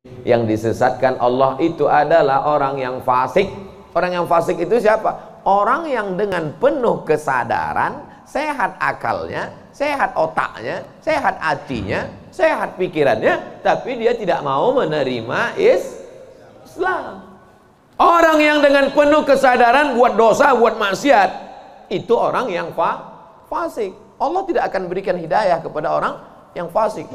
Yang disesatkan Allah itu adalah orang yang fasik. Orang yang fasik itu siapa? Orang yang dengan penuh kesadaran, sehat akalnya, sehat otaknya, sehat hatinya, sehat pikirannya, tapi dia tidak mau menerima Islam. Orang yang dengan penuh kesadaran buat dosa, buat maksiat, itu orang yang fasik. Allah tidak akan berikan hidayah kepada orang yang fasik.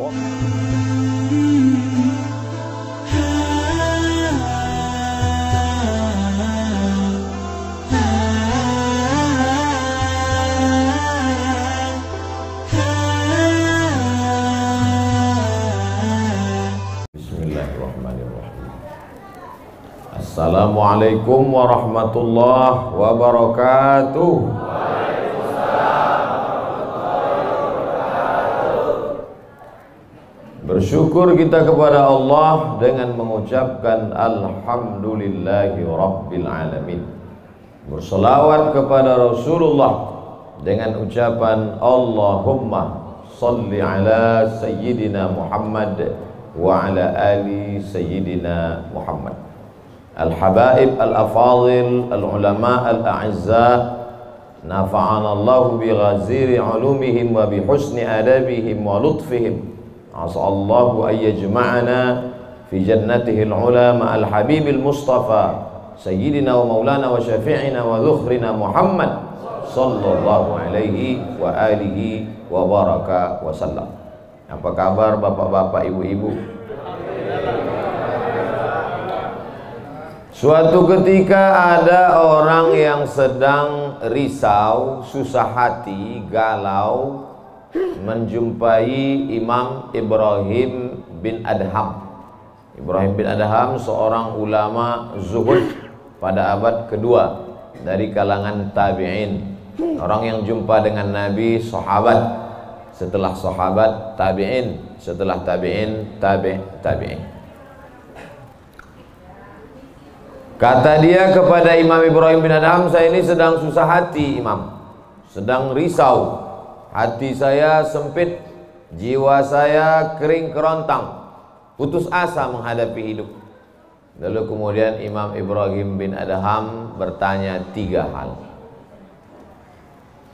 Assalamualaikum warahmatullahi wabarakatuh. Bersyukur kita kepada Allah dengan mengucapkan alhamdulillahi rabbil alamin. Berselawat kepada Rasulullah dengan ucapan Allahumma salli ala sayyidina Muhammad wa ala ali sayyidina Muhammad. Al-habaib al-afadil al-ulama al-a'izza, nafa'ana Allah bi ghaziri ulumihim wa bi husni adabihim wa lutfihim. As'allahu an yajma'ana fi jannatihi al-ula ma'al habibil mustafa sayyidina wa maulana wa syafi'ina wa dhukhrina Muhammad sallallahu alaihi wa alihi wa baraka wa sallam. Apa kabar bapak-bapak, ibu-ibu? Suatu ketika ada orang yang sedang risau, susah hati, galau, menjumpai Imam Ibrahim bin Adham. Ibrahim bin Adham seorang ulama zuhud pada abad kedua dari kalangan tabi'in. Orang yang jumpa dengan Nabi, sahabat, setelah sahabat tabi'in, setelah tabi'in tabi'in. Kata dia kepada Imam Ibrahim bin Adham, saya ini sedang susah hati Imam, sedang risau, hati saya sempit, jiwa saya kering kerontang, putus asa menghadapi hidup. Lalu kemudian Imam Ibrahim bin Adham bertanya 3 hal.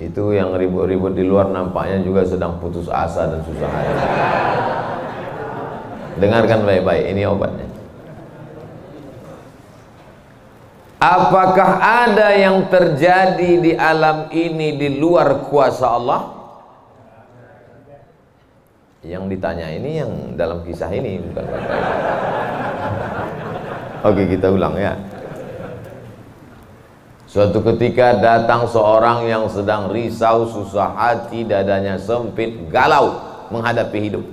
Itu yang ribut-ribut di luar nampaknya juga sedang putus asa dan susah hati. Dengarkan baik-baik, ini obatnya. Apakah ada yang terjadi di alam ini di luar kuasa Allah? Yang ditanya ini yang dalam kisah ini, bukan bapak. Oke, kita ulang ya. Suatu ketika datang seorang yang sedang risau, susah hati, dadanya sempit, galau menghadapi hidup.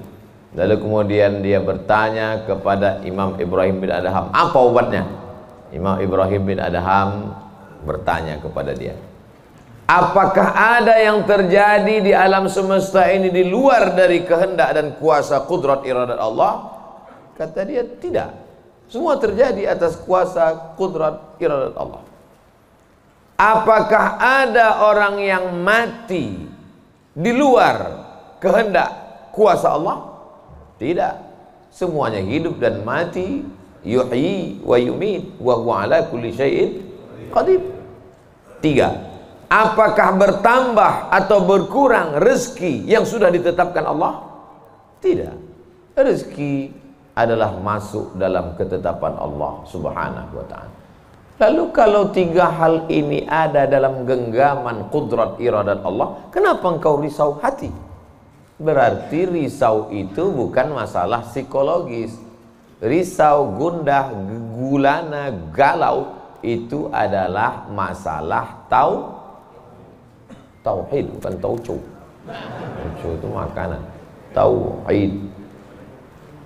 Lalu kemudian dia bertanya kepada Imam Ibrahim bin Adham, apa obatnya? Imam Ibrahim bin Adham bertanya kepada dia, apakah ada yang terjadi di alam semesta ini di luar dari kehendak dan kuasa kudrat iradat Allah? Kata dia, tidak. Semua terjadi atas kuasa kudrat iradat Allah. Apakah ada orang yang mati di luar kehendak kuasa Allah? Tidak. Semuanya hidup dan mati. Yuhyi wa yumit wa huwa ala kulli syai'in qadir. 3. Apakah bertambah atau berkurang rezeki yang sudah ditetapkan Allah? Tidak. Rezeki adalah masuk dalam ketetapan Allah Subhanahu wa ta'ala. Lalu kalau 3 hal ini ada dalam genggaman kudrat iradat Allah, kenapa engkau risau hati? Berarti risau itu bukan masalah psikologis. Risau, gundah, gulana, galau itu adalah masalah tauhid, bukan tauco. Tauco itu makanan. Tauhid.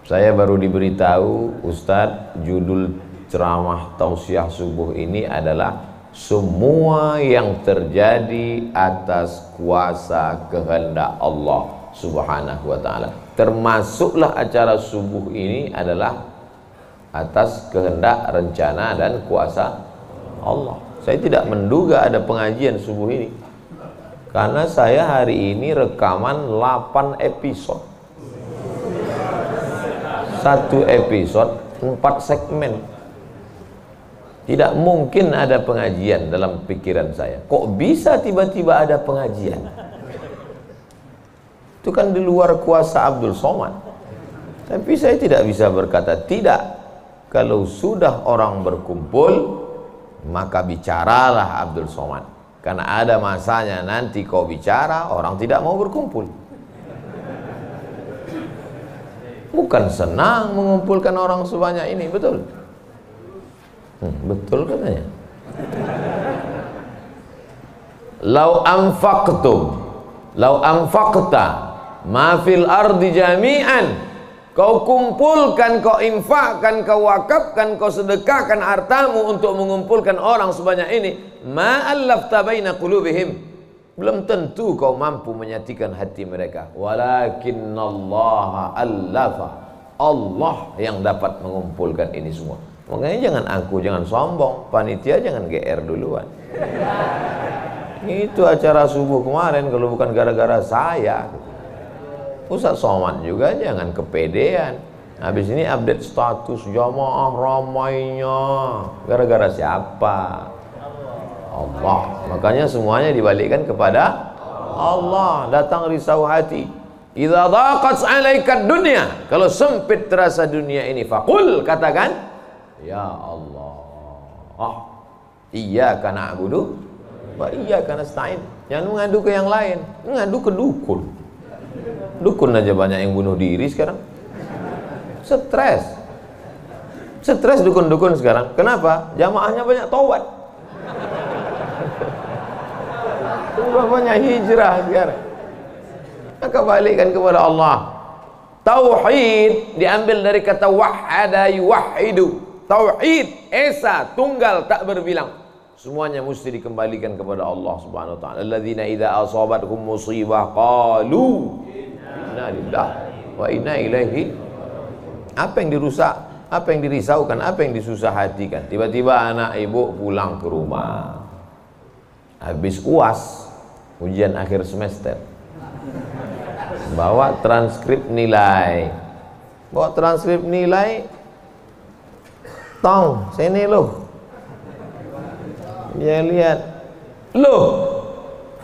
Saya baru diberitahu, Ustadz, judul ceramah tausiah subuh ini adalah semua yang terjadi atas kuasa kehendak Allah Subhanahu wa ta'ala. Termasuklah acara subuh ini adalah atas kehendak, rencana dan kuasa Allah. Saya tidak menduga ada pengajian subuh ini, karena saya hari ini rekaman 8 episode. Satu episode 4 segmen. Tidak mungkin ada pengajian dalam pikiran saya. Kok bisa tiba-tiba ada pengajian? Itu kan di luar kuasa Abdul Somad. Tapi saya tidak bisa berkata tidak. Kalau sudah orang berkumpul, maka bicaralah Abdul Somad. Karena ada masanya nanti kau bicara, orang tidak mau berkumpul. Bukan senang mengumpulkan orang sebanyak ini, betul? Betul katanya. Lau anfaqta ma fil ardi jami'an, kau kumpulkan, kau infakkan, kau wakafkan, kau sedekahkan hartamu untuk mengumpulkan orang sebanyak ini, ma allafta baina qulubihim, belum tentu kau mampu menyatukan hati mereka. Walakinnallaha allafa, Allah yang dapat mengumpulkan ini semua. Makanya jangan aku, jangan sombong, panitia jangan GR duluan. Itu acara subuh kemarin kalau bukan gara-gara saya. Ustaz Somad juga jangan kepedean. Habis ini update status jamaah ramainya. Gara-gara siapa? Allah. Makanya semuanya dibalikkan kepada Allah. Datang risau hati. Idza dhaqat 'alaika dunya, kalau sempit terasa dunia ini, faqul, katakan, ya Allah, iyyaka na'budu wa iyyaka nasta'in. Jangan mengadu ke yang lain, mengadu ke dukun. Dukun aja banyak yang bunuh diri sekarang. Stres dukun-dukun sekarang. Kenapa? Jamaahnya banyak taubat. Banyak hijrah sekarang. Maka balikkan kepada Allah. Tauhid diambil dari kata wahada yuwahidu. Tauhid, esa, tunggal, tak berbilang. Semuanya mesti dikembalikan kepada Allah Subhanahu wa taala. Alladzina idza asabathum musibah qalu inna lillahi wa inna ilaihi. Apa yang dirusak, apa yang dirisaukan, apa yang disusah hatikan. Tiba-tiba anak ibu pulang ke rumah. Habis UAS, ujian akhir semester. Bawa transkrip nilai. Tong, sini loh. Dia lihat, loh,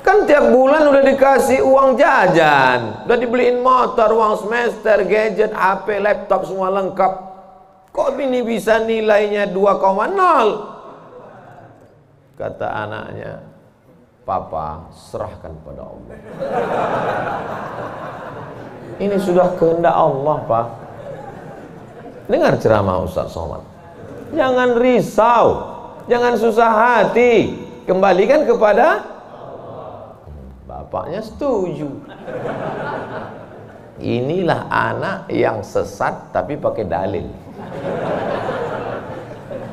kan tiap bulan udah dikasih uang jajan, udah dibeliin motor, uang semester, gadget, HP, laptop, semua lengkap. Kok ini bisa nilainya 2,0? Kata anaknya, Papa, serahkan pada Allah. Ini sudah kehendak Allah, Pak. Dengar ceramah Ustaz Somad. Jangan risau, jangan susah hati, kembalikan kepada bapaknya. Setuju. Inilah anak yang sesat tapi pakai dalil.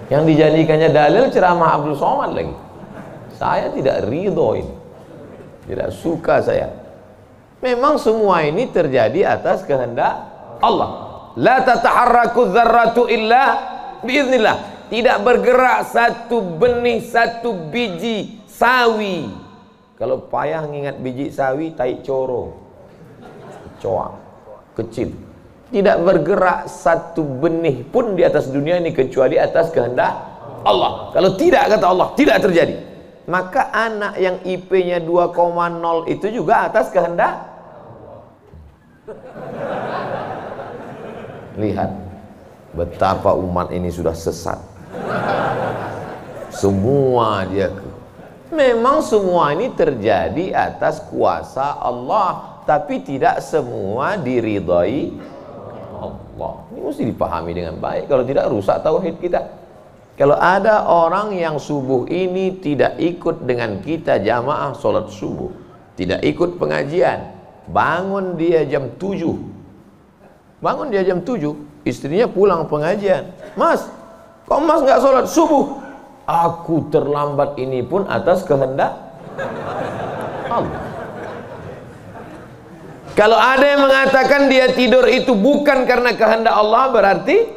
Yang dijadikannya dalil ceramah Abdul Somad lagi. Saya tidak ridho ini, tidak suka saya. Memang semua ini terjadi atas kehendak Allah. La tataharraku dzarratu illa biiznillah. Tidak bergerak satu benih, satu biji sawi. Kalau payah ngingat biji sawi, tai coro, coak, kecil. Tidak bergerak satu benih pun di atas dunia ini kecuali atas kehendak Allah. Kalau tidak, kata Allah, tidak terjadi. Maka anak yang IP-nya 2,0 itu juga atas kehendak. Lihat betapa umat ini sudah sesat. Semua dia memang semua ini terjadi atas kuasa Allah, tapi tidak semua diridhai Allah. Ini mesti dipahami dengan baik, kalau tidak rusak tauhid kita. Kalau ada orang yang subuh ini tidak ikut dengan kita jamaah sholat subuh, tidak ikut pengajian, bangun dia jam 7, bangun dia jam 7, istrinya pulang pengajian. Mas, kok mas nggak sholat subuh? Aku terlambat ini pun atas kehendak Allah. Kalau ada yang mengatakan dia tidur itu bukan karena kehendak Allah, berarti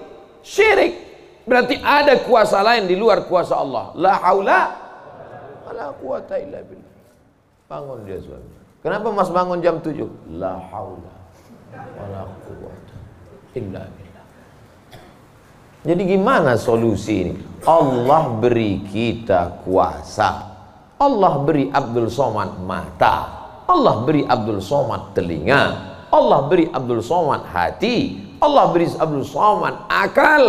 syirik. Berarti ada kuasa lain di luar kuasa Allah. La haula wala quwata illa billah. Bangun dia suami. Kenapa mas bangun jam 7? La haula wala quwata illa billah. Jadi gimana solusi ini? Allah beri kita kuasa. Allah beri Abdul Somad mata. Allah beri Abdul Somad telinga. Allah beri Abdul Somad hati. Allah beri Abdul Somad akal.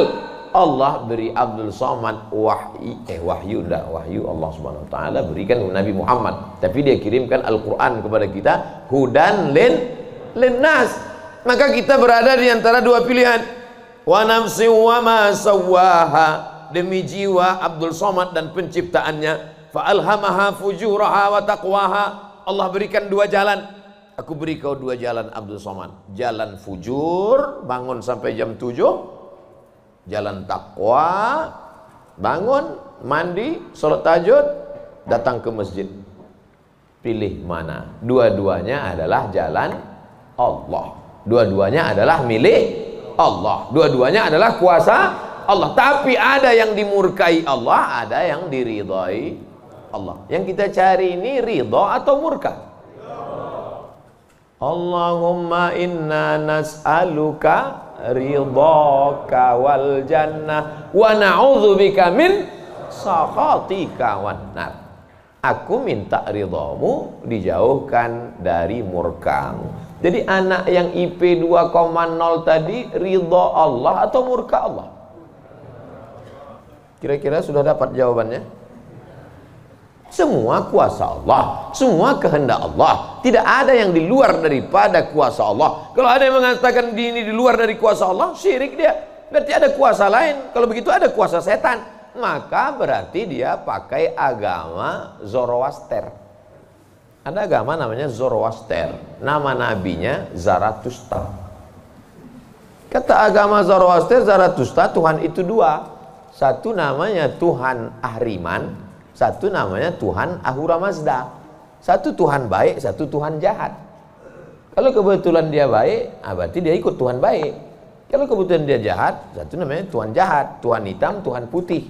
Allah beri Abdul Somad wahyu Allah Subhanahu wa taala berikan Nabi Muhammad, tapi dia kirimkan Al-Qur'an kepada kita hudan linnas. Maka kita berada di antara dua pilihan. Wa nafsi wa ma sawwaha, demi jiwa Abdul Somad dan penciptaannya. Fa alhamaha fujuraha wa taqwaha. Allah berikan dua jalan. Aku beri kau dua jalan Abdul Somad. Jalan fujur, bangun sampai jam 7. Jalan takwa, bangun, mandi, sholat tahajud, datang ke masjid. Pilih mana? Dua-duanya adalah jalan Allah. Dua-duanya adalah milik Allah. Dua-duanya adalah kuasa Allah. Tapi ada yang dimurkai Allah, ada yang diridhai Allah. Yang kita cari ini ridha atau murka? Allahumma inna nas'aluka ridhaka wal jannah wa na'udzubika min sakhatika wan nar. Aku minta ridhamu, dijauhkan dari murkamu. Jadi anak yang IP 2,0 tadi ridha Allah atau murka Allah? Kira-kira sudah dapat jawabannya? Semua kuasa Allah, semua kehendak Allah. Tidak ada yang di luar daripada kuasa Allah. Kalau ada yang mengatakan ini di luar dari kuasa Allah, syirik dia. Berarti ada kuasa lain. Kalau begitu ada kuasa setan. Maka berarti dia pakai agama Zoroaster. Ada agama namanya Zoroaster. Nama nabinya Zarathustra. Kata agama Zoroaster, Zarathustra, Tuhan itu dua. Satu namanya Tuhan Ahriman, satu namanya Tuhan Ahura Mazda. Satu Tuhan baik, satu Tuhan jahat. Kalau kebetulan dia baik, berarti dia ikut Tuhan baik. Kalau kebetulan dia jahat, satu namanya Tuhan jahat. Tuhan hitam, Tuhan putih,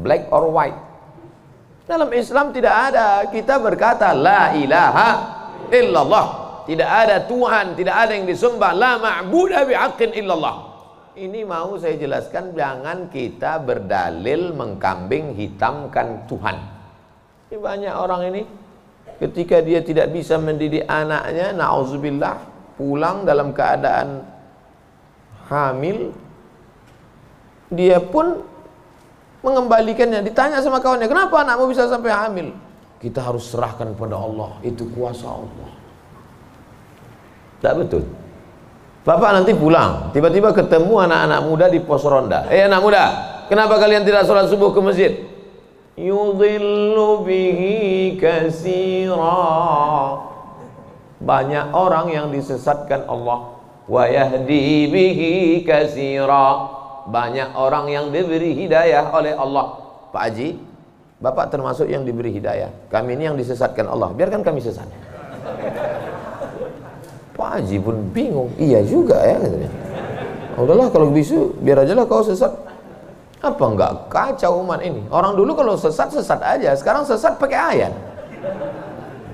black or white. Dalam Islam tidak ada. Kita berkata la ilaha illallah. Tidak ada Tuhan, tidak ada yang disembah. La ma'buda bihaqqin illallah. Ini mau saya jelaskan, jangan kita berdalil mengkambing hitamkan Tuhan. Ini banyak orang ini ketika dia tidak bisa mendidik anaknya, na'udzubillah, pulang dalam keadaan hamil, dia pun mengembalikannya. Ditanya sama kawannya, kenapa anakmu bisa sampai hamil? Kita harus serahkan pada Allah, itu kuasa Allah. Tak betul. Bapak nanti pulang, tiba-tiba ketemu anak-anak muda di pos ronda. Anak muda, kenapa kalian tidak sholat subuh ke masjid? Yudhillu bihi katsira. Banyak orang yang disesatkan Allah. Wa yahdi bihi katsira. Banyak orang yang diberi hidayah oleh Allah. Pak Haji, Bapak termasuk yang diberi hidayah. Kami ini yang disesatkan Allah. Biarkan kami sesat. Pak Haji pun bingung. Iya juga ya katanya. Udahlah kalau bisu, biar aja lah kau sesat. Apa enggak kacau umat ini? Orang dulu kalau sesat aja. Sekarang sesat pakai ayat.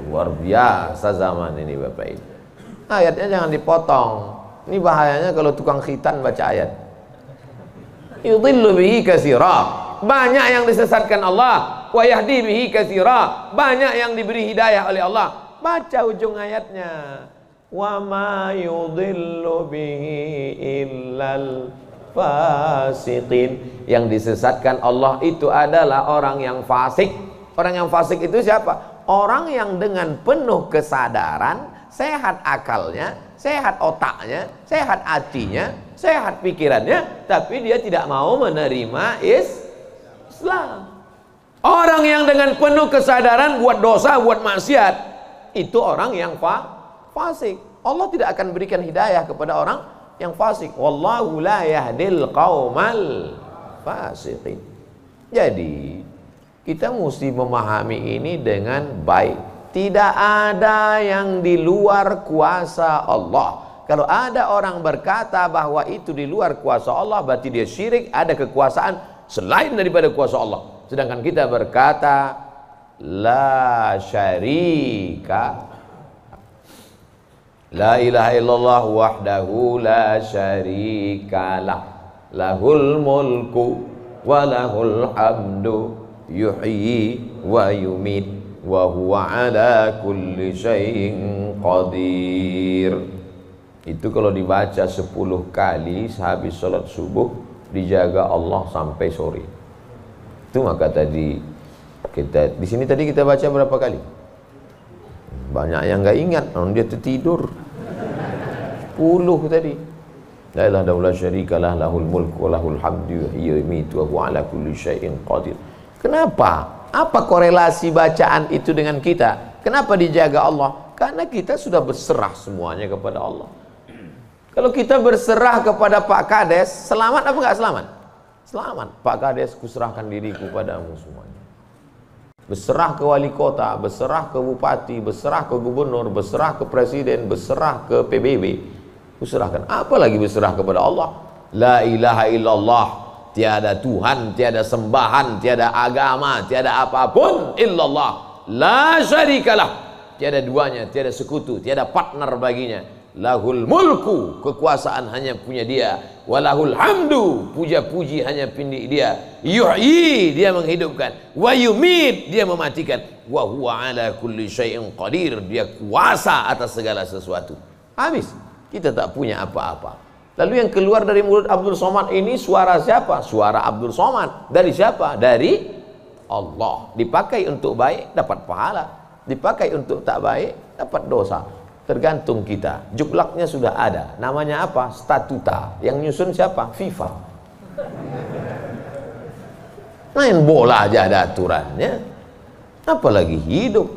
Luar biasa zaman ini Bapak Ibu. Ayatnya jangan dipotong. Ini bahayanya kalau tukang khitan baca ayat. Yudhillu bihi katsira. Banyak yang disesatkan Allah. Wa yahdi bihi katsira. Banyak yang diberi hidayah oleh Allah. Baca ujung ayatnya. Wa ma yudhillu bihi illal fasiqin. Yang disesatkan Allah itu adalah orang yang fasik. Orang yang fasik itu siapa? Orang yang dengan penuh kesadaran, sehat akalnya, sehat otaknya, sehat hatinya, sehat pikirannya, tapi dia tidak mau menerima Islam. Orang yang dengan penuh kesadaran buat dosa, buat maksiat, itu orang yang fasik. Allah tidak akan berikan hidayah kepada orang yang fasik. Wallahu la yahdil qaumal fasiqin. Jadi kita mesti memahami ini dengan baik. Tidak ada yang di luar kuasa Allah. Kalau ada orang berkata bahwa itu di luar kuasa Allah, berarti dia syirik, ada kekuasaan selain daripada kuasa Allah. Sedangkan kita berkata la syarika, la ilaha illallah wahdahu la syarikalah. lahul mulku wa lahul hamdu yuhyi wa yumit wa huwa ala kulli syai'in qadir. Itu kalau dibaca 10 kali sehabis sholat subuh, dijaga Allah sampai sore. Itu maka tadi kita di sini tadi kita baca berapa kali? Banyak yang nggak ingat, dia tertidur. 10 tadi. La ilaha illallah syarikalah lahul mulku wa lahul hamdu yuhyi wa yumiitu wa huwa ala kulli syai'in qadir. Kenapa? Apa korelasi bacaan itu dengan kita? Kenapa dijaga Allah? Karena kita sudah berserah semuanya kepada Allah. Kalau kita berserah kepada Pak Kades, selamat apa enggak selamat? Selamat. Pak Kades, kuserahkan diriku padamu semuanya. Berserah ke wali kota, berserah ke bupati, berserah ke gubernur, berserah ke presiden, berserah ke PBB. Kuserahkan. Apalagi berserah kepada Allah. La ilaha illallah. Tiada Tuhan, tiada sembahan, tiada agama, tiada apapun illallah. La syarikalah. Tiada duanya, tiada sekutu, tiada partner baginya. Lahul mulku, kekuasaan hanya punya dia. Walahul hamdu, puja-puji hanya punya dia. Yuhyi, dia menghidupkan. Wa yumit, dia mematikan. Wa huwa ala kulli syai'in qadir, dia kuasa atas segala sesuatu. Habis, kita tak punya apa-apa. Lalu yang keluar dari mulut Abdul Somad ini suara siapa? Suara Abdul Somad. Dari siapa? Dari Allah. Dipakai untuk baik, dapat pahala. Dipakai untuk tak baik, dapat dosa. Tergantung kita. Juklaknya sudah ada. Namanya apa? Statuta. Yang nyusun siapa? FIFA. Main bola aja ada aturannya. Apalagi hidup.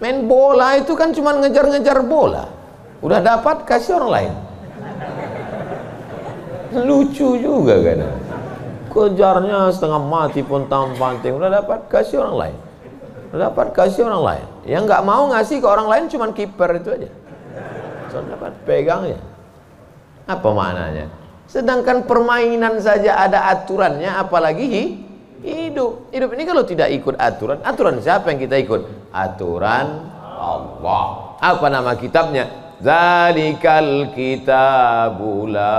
Main bola itu kan cuma ngejar-ngejar bola. Udah dapat, kasih orang lain. Lucu juga kan. Kejarnya setengah mati pun tampanting. Udah dapat, kasih orang lain. Udah dapat, kasih orang lain. Yang nggak mau ngasih ke orang lain cuma kiper itu aja. Dapat pegangnya. Apa maknanya? Sedangkan permainan saja ada aturannya, apalagi hidup. Hidup ini kalau tidak ikut aturan, aturan siapa yang kita ikut? Aturan Allah. Apa nama kitabnya? Zalikal kitabu la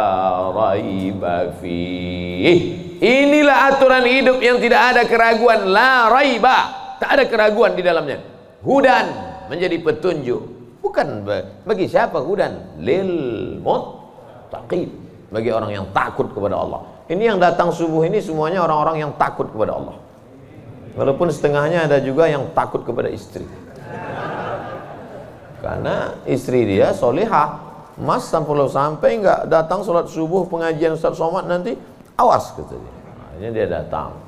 raiba fih. Inilah aturan hidup yang tidak ada keraguan, la raiba. Tak ada keraguan di dalamnya. Hudan, menjadi petunjuk. Bukan bagi siapa hudan? Lil muttaqin, bagi orang yang takut kepada Allah. Ini yang datang subuh ini semuanya orang-orang yang takut kepada Allah. Walaupun setengahnya ada juga yang takut kepada istri. Karena istri dia solihah. Mas sampai nggak datang sholat subuh pengajian Ustaz Somad nanti, awas katanya. Akhirnya dia datang.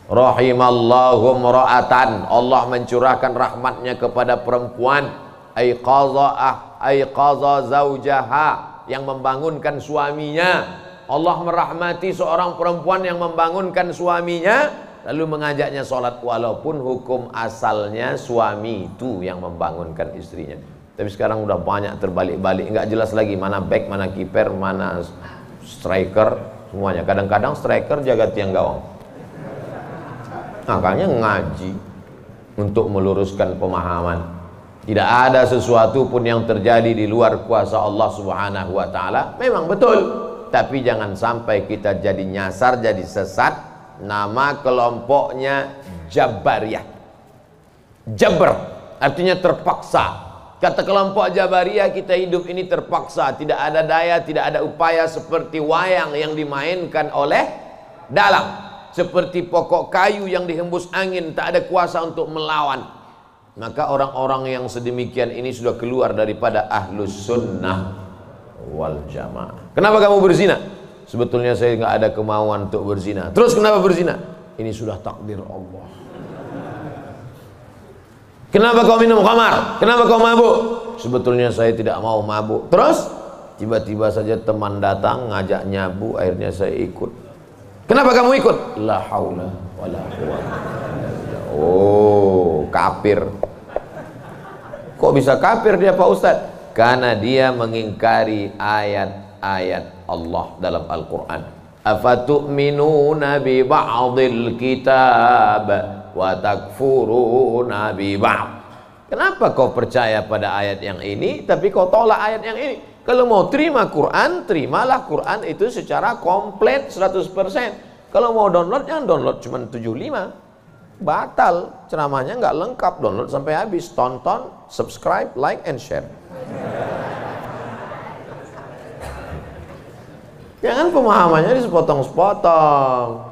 Rahimallahu mra'atan, Allah mencurahkan rahmatnya kepada perempuan, aiqaza zaujaha, yang membangunkan suaminya. Allah merahmati seorang perempuan yang membangunkan suaminya lalu mengajaknya sholat, walaupun hukum asalnya suami itu yang membangunkan istrinya. Tapi sekarang udah banyak terbalik-balik, nggak jelas lagi mana back, mana kiper, mana striker, semuanya. Kadang-kadang striker jaga tiang gawang. Makanya ngaji untuk meluruskan pemahaman. Tidak ada sesuatu pun yang terjadi di luar kuasa Allah Subhanahu wa taala. Memang betul, tapi jangan sampai kita jadi nyasar, jadi sesat. Nama kelompoknya Jabariyah. Jabr artinya terpaksa. Kata kelompok Jabariyah, kita hidup ini terpaksa, tidak ada daya, tidak ada upaya, seperti wayang yang dimainkan oleh dalang. Seperti pokok kayu yang dihembus angin, tak ada kuasa untuk melawan. Maka orang-orang yang sedemikian ini sudah keluar daripada ahlus sunnah wal jamaah. Kenapa kamu berzina? Sebetulnya saya nggak ada kemauan untuk berzina. Terus kenapa berzina? Ini sudah takdir Allah. Kenapa kau minum khamar? Kenapa kau mabuk? Sebetulnya saya tidak mau mabuk. Terus tiba-tiba saja teman datang ngajak nyabu, akhirnya saya ikut. Kenapa kamu ikut? La haula wala quwwata. Oh, kafir. Kok bisa kafir dia Pak Ustadz? Karena dia mengingkari ayat-ayat Allah dalam Al-Quran. Afatu'minuna bi ba'dil kitab wa takfuruna bi ba'd. Kenapa kau percaya pada ayat yang ini tapi kau tolak ayat yang ini? Kalau mau terima Quran, terimalah Quran itu secara komplit 100%. Kalau mau download, jangan download cuma 75. Batal, ceramahnya nggak lengkap. Download sampai habis, tonton, subscribe, like, and share. Jangan pemahamannya sepotong-sepotong.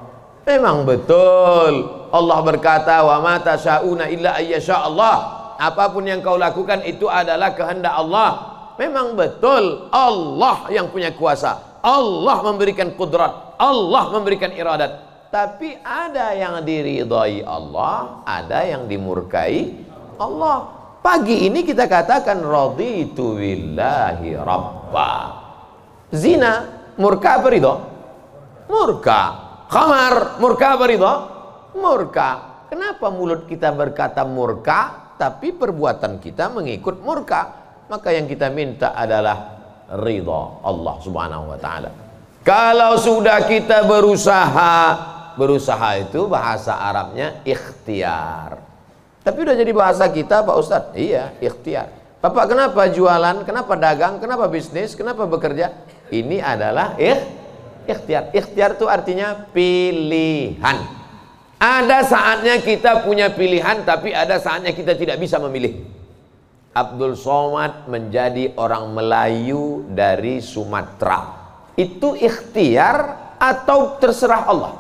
Memang betul Allah berkata, wa ma tasyauna illa ayyasha Allah. Apapun yang kau lakukan itu adalah kehendak Allah. Memang betul Allah yang punya kuasa, Allah memberikan kudrat, Allah memberikan iradat. Tapi ada yang diridhai Allah, ada yang dimurkai Allah. Pagi ini kita katakan raditu billahi rabba. Zina murka apa ridha? Murka. Khamar murka apa ridha? Murka. Kenapa mulut kita berkata murka tapi perbuatan kita mengikut murka? Maka yang kita minta adalah ridha Allah subhanahu wa ta'ala. Kalau sudah kita berusaha itu bahasa Arabnya ikhtiar. Tapi udah jadi bahasa kita Pak Ustadz? Iya, ikhtiar. Bapak kenapa jualan, kenapa dagang, kenapa bisnis, kenapa bekerja? Ini adalah ikhtiar. Ikhtiar itu artinya pilihan. Ada saatnya kita punya pilihan, tapi ada saatnya kita tidak bisa memilih. Abdul Somad menjadi orang Melayu dari Sumatera. Itu ikhtiar atau terserah Allah?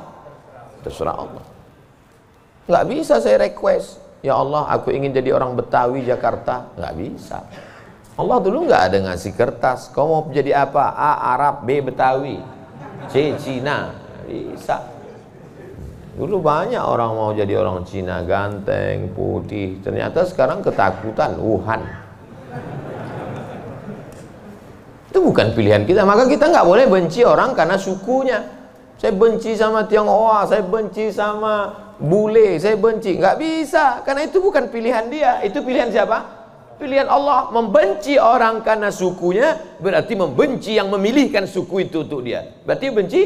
Terserah Allah. Nggak bisa saya request, ya Allah aku ingin jadi orang Betawi Jakarta. Nggak bisa. Allah dulu nggak ada ngasih kertas. Kau mau jadi apa? A. Arab, B. Betawi, C. Cina. Bisa. Dulu banyak orang mau jadi orang Cina, ganteng, putih. Ternyata sekarang ketakutan, Wuhan. Itu bukan pilihan kita. Maka kita nggak boleh benci orang karena sukunya. Saya benci sama Tionghoa, saya benci sama bule, saya benci. Nggak bisa, karena itu bukan pilihan dia. Itu pilihan siapa? Pilihan Allah. Membenci orang karena sukunya berarti membenci yang memilihkan suku itu untuk dia. Berarti benci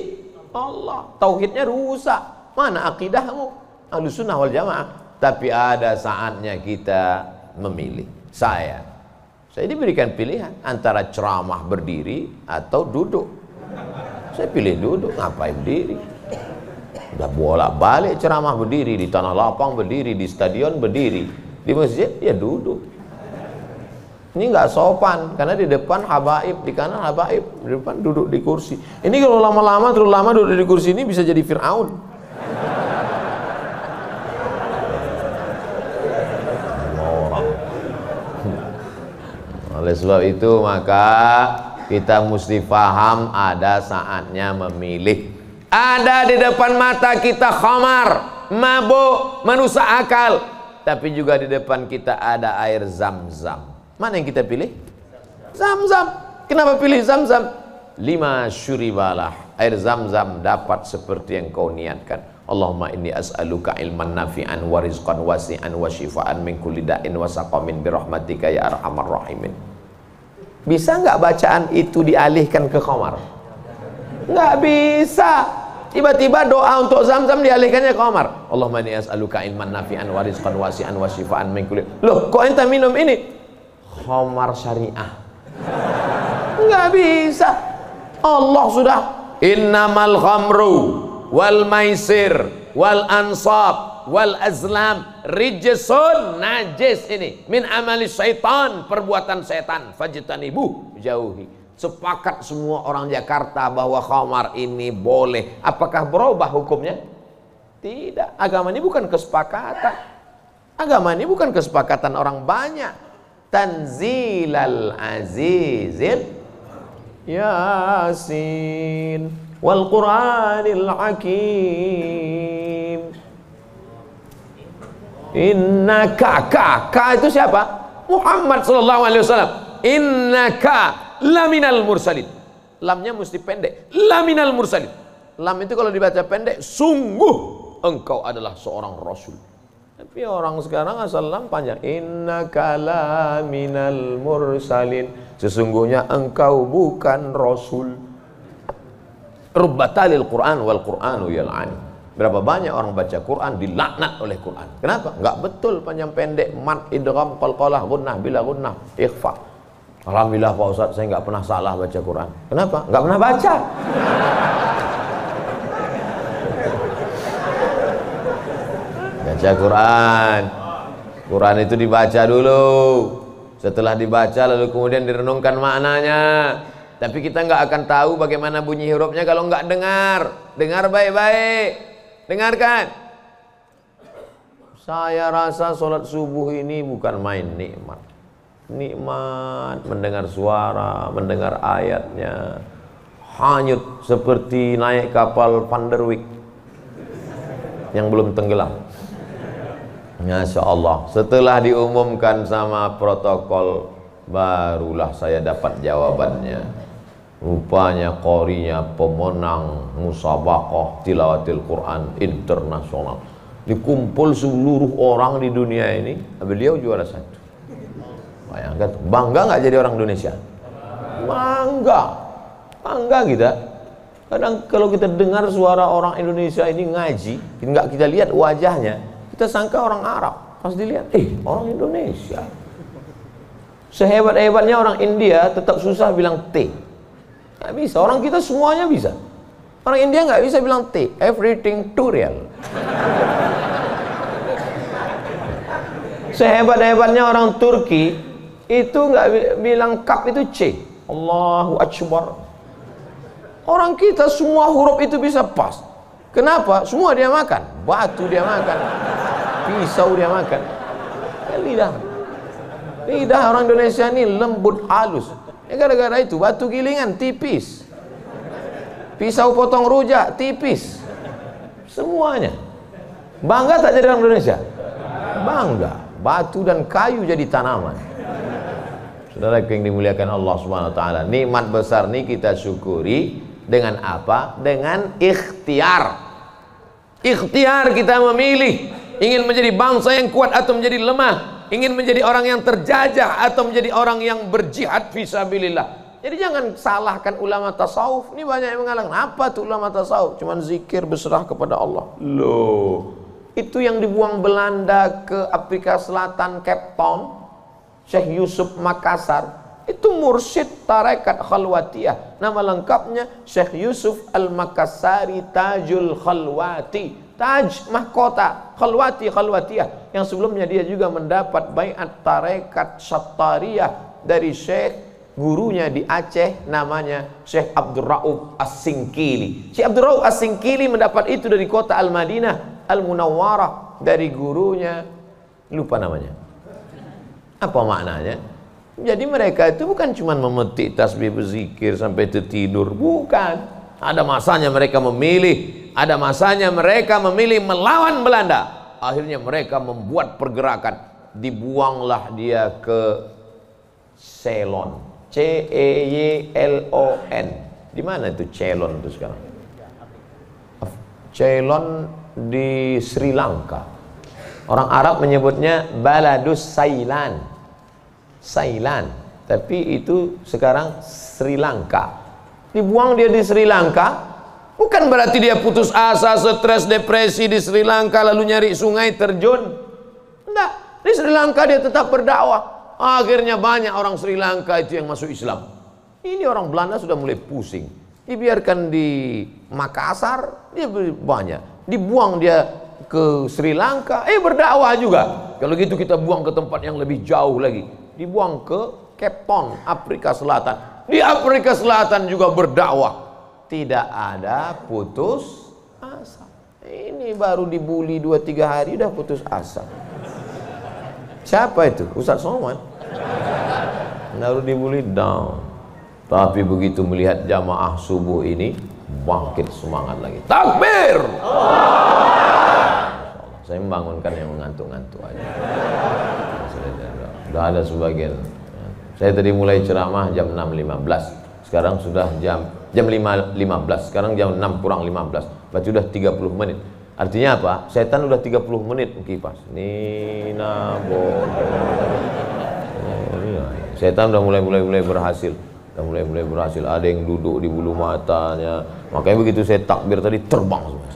Allah. Tauhidnya rusak. Mana akidahmu? Ahlussunnah wal jamaah. Tapi ada saatnya kita memilih. Saya diberikan pilihan antara ceramah berdiri atau duduk. Saya pilih duduk. Ngapain berdiri? Udah bolak-balik ceramah berdiri, di tanah lapang berdiri, di stadion berdiri, di masjid ya duduk. Ini nggak sopan karena di depan habaib, di kanan habaib, di depan duduk di kursi. Ini kalau lama-lama terlalu lama duduk di kursi ini bisa jadi Fir'aun. Oleh sebab itu maka kita mesti paham ada saatnya memilih. Ada di depan mata kita khamar, mabuk, merusak akal. Tapi juga di depan kita ada air Zam-Zam. Mana yang kita pilih? Zam-Zam. Kenapa pilih Zam-Zam? 5 syuribalah. Air Zam-Zam dapat seperti yang kau niatkan. Allahumma inni as'aluka ilman nafi'an wa rizqan wasi'an wa shifaan min kulli da'in wa saqamin birahmatika ya arhamar rahimin. Bisa nggak bacaan itu dialihkan ke khamar? Nggak bisa. Tiba-tiba doa untuk Zam-Zam dialihkannya ke khamar. Allahumma inni as'aluka ilman nafi'an wa rizqan wasi'an wa shifaan min kulli. Loh, kok ente minum ini? Khamar syariah. Nggak bisa. Allah sudah innamal khamru wal maisir wal ansab wal azlam rijsun, najis ini, min amali syaitan, perbuatan setan, fajtanibuh, jauhi. Sepakat semua orang Jakarta bahwa khamar ini boleh. Apakah berubah hukumnya? Tidak. Agama ini bukan kesepakatan. Agama ini bukan kesepakatan orang banyak. Tanzilal azizil Yasin wal Qur'anil Hakim. Innaka, ka itu siapa? Muhammad sallallahu alaihi wasallam. Innaka laminal mursalin. Lamnya mesti pendek. Laminal mursalin. Lam itu kalau dibaca pendek, sungguh engkau adalah seorang rasul. Tapi orang sekarang asal lam panjang. Innaka laminal mursalin. Sesungguhnya engkau bukan rasul. Rubbatalil Quran wal Quranu yal'ani. Berapa banyak orang baca Quran dilaknat oleh Quran. Kenapa? Enggak betul panjang pendek, mat, idgham, qalqalah, gunnah, bila gunnah, ikhfa. Alhamdulillah Pak Ustadz, saya nggak pernah salah baca Quran. Kenapa? Nggak pernah baca. Baca Quran. Quran itu dibaca dulu. Setelah dibaca lalu kemudian direnungkan maknanya. Tapi kita nggak akan tahu bagaimana bunyi hurufnya kalau nggak dengar. Dengar baik-baik. Dengarkan. Saya rasa sholat subuh ini bukan main nikmat. Nikmat mendengar suara, mendengar ayatnya. Hanyut seperti naik kapal Van der Wijk yang belum tenggelam. Masya Allah. Setelah diumumkan sama protokol, barulah saya dapat jawabannya. Rupanya qorinya pemenang musabaqah tilawatil Quran internasional. Dikumpul seluruh orang di dunia ini, beliau juara 1. Bayangkan, bangga nggak jadi orang Indonesia? Bangga, bangga kita. Kadang kalau kita dengar suara orang Indonesia ini ngaji, nggak kita lihat wajahnya, kita sangka orang Arab. Pas dilihat, orang Indonesia. Sehebat-hebatnya orang India tetap susah bilang T. Nggak bisa, orang kita semuanya bisa. Orang India nggak bisa bilang T, everything too real. Sehebat-hebatnya orang Turki itu nggak bilang kap itu C. Allahu Akbar. Orang kita semua huruf itu bisa pas. Kenapa? Semua dia makan. Batu dia makan, pisau dia makan. Lidah orang Indonesia ini lembut halus. Gara-gara itu batu gilingan tipis, pisau potong rujak tipis, semuanya. Bangga tak jadi orang Indonesia? Bangga. Batu dan kayu jadi tanaman. Saudara yang dimuliakan Allah Subhanahu wa taala, nikmat besar ini kita syukuri dengan apa? Dengan ikhtiar. Ikhtiar kita memilih ingin menjadi bangsa yang kuat atau menjadi lemah, ingin menjadi orang yang terjajah atau menjadi orang yang berjihad fisabilillah. Jadi jangan salahkan ulama tasawuf. Ini banyak yang mengatakan, apa tuh ulama tasawuf? Cuman zikir berserah kepada Allah. Loh, itu yang dibuang Belanda ke Afrika Selatan, Cape Town, Syekh Yusuf Makassar, itu mursyid tarekat khalwatiyah. Nama lengkapnya Syekh Yusuf Al-Makassari Tajul Khalwati. Taj mahkota, khalwatiyah. Yang sebelumnya dia juga mendapat baiat tarekat Syattariyah dari Syekh gurunya di Aceh, namanya Syekh Abdul Rauf As-Singkili. Syekh Abdul Rauf As-Singkili mendapat itu dari kota Al-Madinah Al-Munawwarah, dari gurunya, lupa namanya. Apa maknanya? Jadi mereka itu bukan cuma memetik tasbih berzikir sampai tertidur, bukan. Ada masanya mereka memilih, ada masanya mereka memilih melawan Belanda. Akhirnya mereka membuat pergerakan, dibuanglah dia ke Ceylon, C-E-Y-L-O-N. Di mana itu Ceylon itu sekarang? Ceylon di Sri Lanka. Orang Arab menyebutnya Baladus Sailan, tapi itu sekarang Sri Lanka. Dibuang dia di Sri Lanka, bukan berarti dia putus asa, stres, depresi di Sri Lanka lalu nyari sungai terjun. Enggak, di Sri Lanka dia tetap berdakwah. Akhirnya banyak orang Sri Lanka itu yang masuk Islam. Ini orang Belanda sudah mulai pusing. Dibiarkan di Makassar, dia banyak. Dibuang dia ke Sri Lanka, berdakwah juga. Kalau gitu kita buang ke tempat yang lebih jauh lagi. Dibuang ke Cape Town, Afrika Selatan. Di Afrika Selatan juga berdakwah. Tidak ada putus asa. Ini baru dibully 2-3 hari udah putus asa. Siapa itu? Ustaz Somad. Baru dibully down. Tapi begitu melihat jamaah subuh ini, bangkit semangat lagi. Takbir! Saya membangunkan yang mengantuk-ngantuk aja. Sudah ada sebagian. Saya tadi mulai ceramah jam 6.15. Sekarang sudah jam 5.15. Sekarang jam 6 kurang 15. Berarti sudah 30 menit. Artinya apa? Setan udah 30 menit kipas. Nina bodoh. Setan udah mulai berhasil. Udah mulai berhasil. Ada yang duduk di bulu matanya. Makanya begitu saya takbir tadi terbang semua.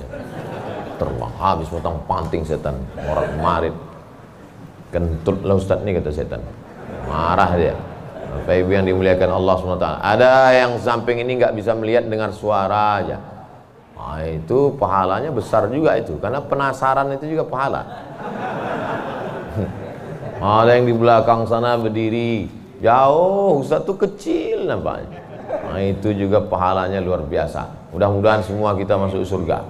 Terbang habis potong panting setan. Morat marit. Kentut lah Ustaz nih, kata setan. Marah dia. Bapak Ibu yang dimuliakan Allah SWT, ada yang samping ini nggak bisa melihat, dengar suara aja. Nah, itu pahalanya besar juga itu, karena penasaran itu juga pahala. Ada yang di belakang sana berdiri jauh, Ustaz tuh kecil nampaknya. Nah, itu juga pahalanya luar biasa. Mudah-mudahan semua kita masuk surga.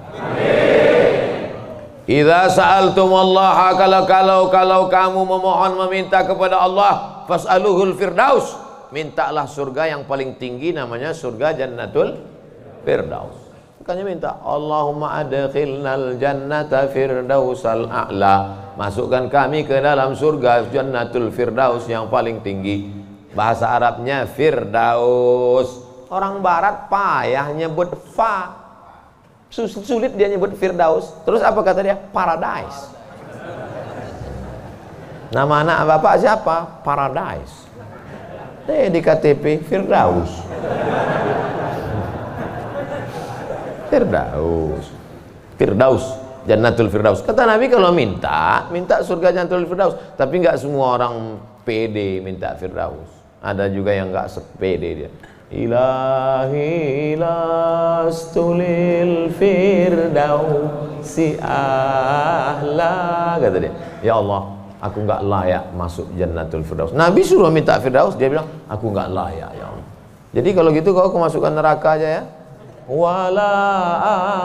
Idza sa'altumullaha, kalau kamu memohon meminta kepada Allah, fas'aluhul firdaus, mintalah surga yang paling tinggi, namanya surga Jannatul Firdaus. Makanya minta Allahumma adkhilnal jannata firdausal a'la, masukkan kami ke dalam surga Jannatul Firdaus yang paling tinggi. Bahasa Arabnya Firdaus. Orang barat payah nyebut fa, sulit dia nyebut Firdaus. Terus apa kata dia? Paradise. Nama anak bapak siapa? Paradise. Di KTP Firdaus. Firdaus. Firdaus, Jannatul Firdaus. Kata Nabi kalau minta surga Jannatul Firdaus. Tapi nggak semua orang pede minta Firdaus. Ada juga yang nggak sepede dia. Ilahi lastulil firdausi ahla, kata dia. Ya Allah, aku nggak layak masuk Jannatul Firdaus. Nabi suruh minta Firdaus, dia bilang aku nggak layak ya Allah. Jadi kalau gitu kau masukkan neraka aja ya. Wala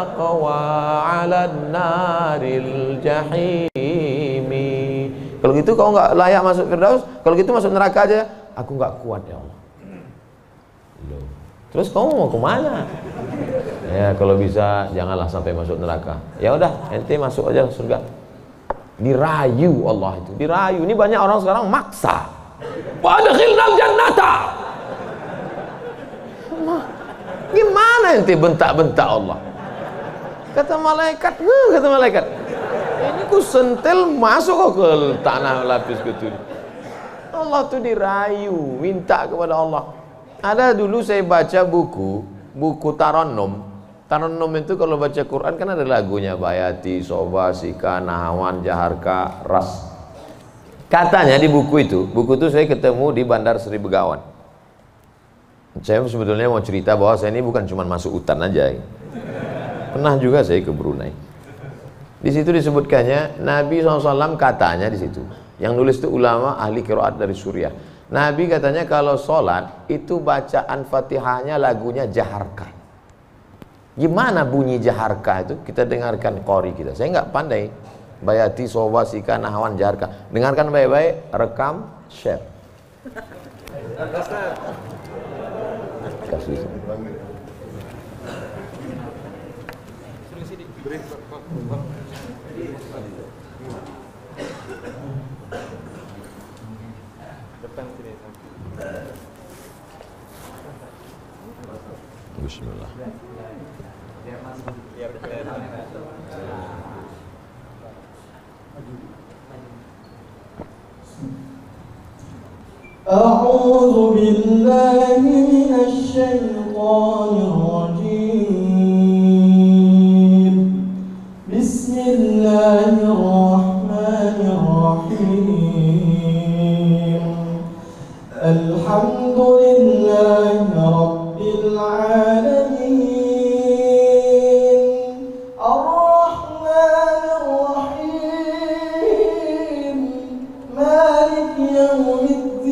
aqwa 'alan naril jahimi. Kalau gitu kau nggak layak masuk Firdaus, kalau gitu masuk neraka aja. Aku nggak kuat ya Allah. Terus kamu mau kemana? Ya kalau bisa janganlah sampai masuk neraka. Ya udah, ente masuk aja surga. Dirayu Allah itu, dirayu. Ini banyak orang sekarang maksa. Wadkhilnal jannata. Gimana ente bentak-bentak Allah? Kata malaikat, ini ku sentil masuk ke tanah lapis ke-7. Allah tuh dirayu, minta kepada Allah. Ada dulu saya baca buku Tarannum. Tarannum itu kalau baca Quran kan ada lagunya, Bayati, Soba, Sika, Nahawan, Jaharka, Ras. Katanya di buku itu saya ketemu di Bandar Seri Begawan. Saya sebetulnya mau cerita bahwa saya ini bukan cuma masuk hutan aja. Pernah juga saya ke Brunei. Di situ disebutkannya Nabi SAW katanya di situ. Yang nulis itu ulama ahli qiraat dari Suriah. Nabi katanya kalau sholat itu bacaan Fatihahnya lagunya Jaharka. Gimana bunyi Jaharka itu? Kita dengarkan qori kita. Saya nggak pandai. Bayati, Soba, Sika, Nahawan, Jaharka. Dengarkan baik-baik, rekam, share. Kasih. Bismillah. A'udzu billahi minasy syaithanir rajim. Bismillahirrahmanirrahim. Alhamdulillahi rabbil alamin. Ar-Rahmanir Rahim. Maliki yaumiddin.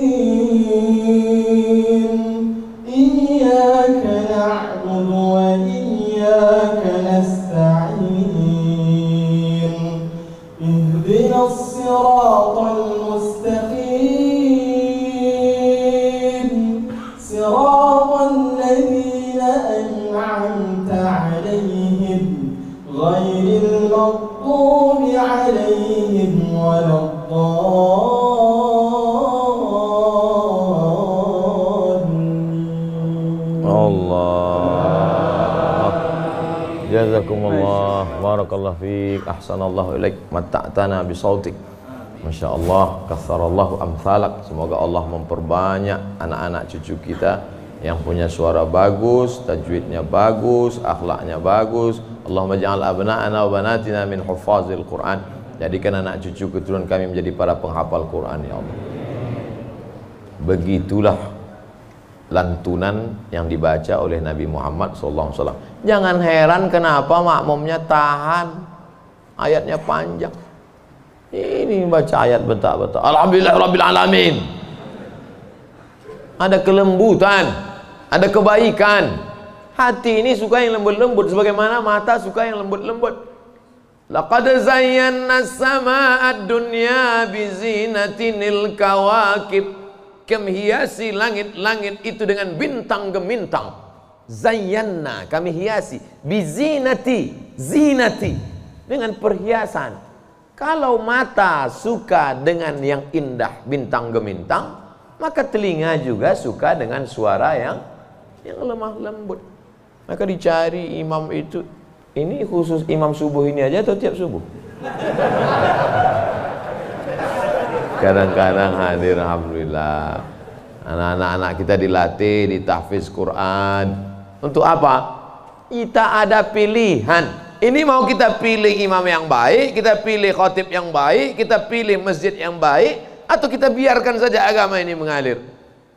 Iyyaka na'budu wa iyyaka nasta'in. Ihdinas siratal mustaqim. Siratal ladzina an'amta 'alaihim ghairil maghdubi 'alaihim waladdallin. Allah. Jazakumullah, barakallahu fiik, ahsanallahu ilaik, matta'tana bisautik. Masya Allah, katsarallahu amsalak. Semoga Allah memperbanyak anak-anak cucu kita yang punya suara bagus, tajwidnya bagus, akhlaknya bagus. Allahumma ja'al abna'ana wa banatina min huffazil Quran. Jadikan anak cucu keturunan kami menjadi para penghafal Quran ya Allah. Begitulah lantunan yang dibaca oleh Nabi Muhammad SAW. Jangan heran kenapa makmumnya tahan, ayatnya panjang. Ini baca ayat bentak-bentak, Alhamdulillahirabbil alamin. Ada kelembutan, ada kebaikan. Hati ini suka yang lembut-lembut, sebagaimana mata suka yang lembut-lembut. Laqad zayyana as-samaa'a ad-dunya bizinatinil kawakib. Kami hiasi langit-langit itu dengan bintang gemintang. Zayyana, kami hiasi. Bizinati, zinati, dengan perhiasan. Kalau mata suka dengan yang indah bintang gemintang, maka telinga juga suka dengan suara yang lemah lembut. Maka dicari imam itu. Ini khusus imam subuh ini aja atau tiap subuh? Kadang-kadang hadir, alhamdulillah. Anak-anak kita dilatih di tahfiz Quran. Untuk apa? Kita ada pilihan. Ini mau kita pilih imam yang baik, kita pilih khatib yang baik, kita pilih masjid yang baik, atau kita biarkan saja agama ini mengalir.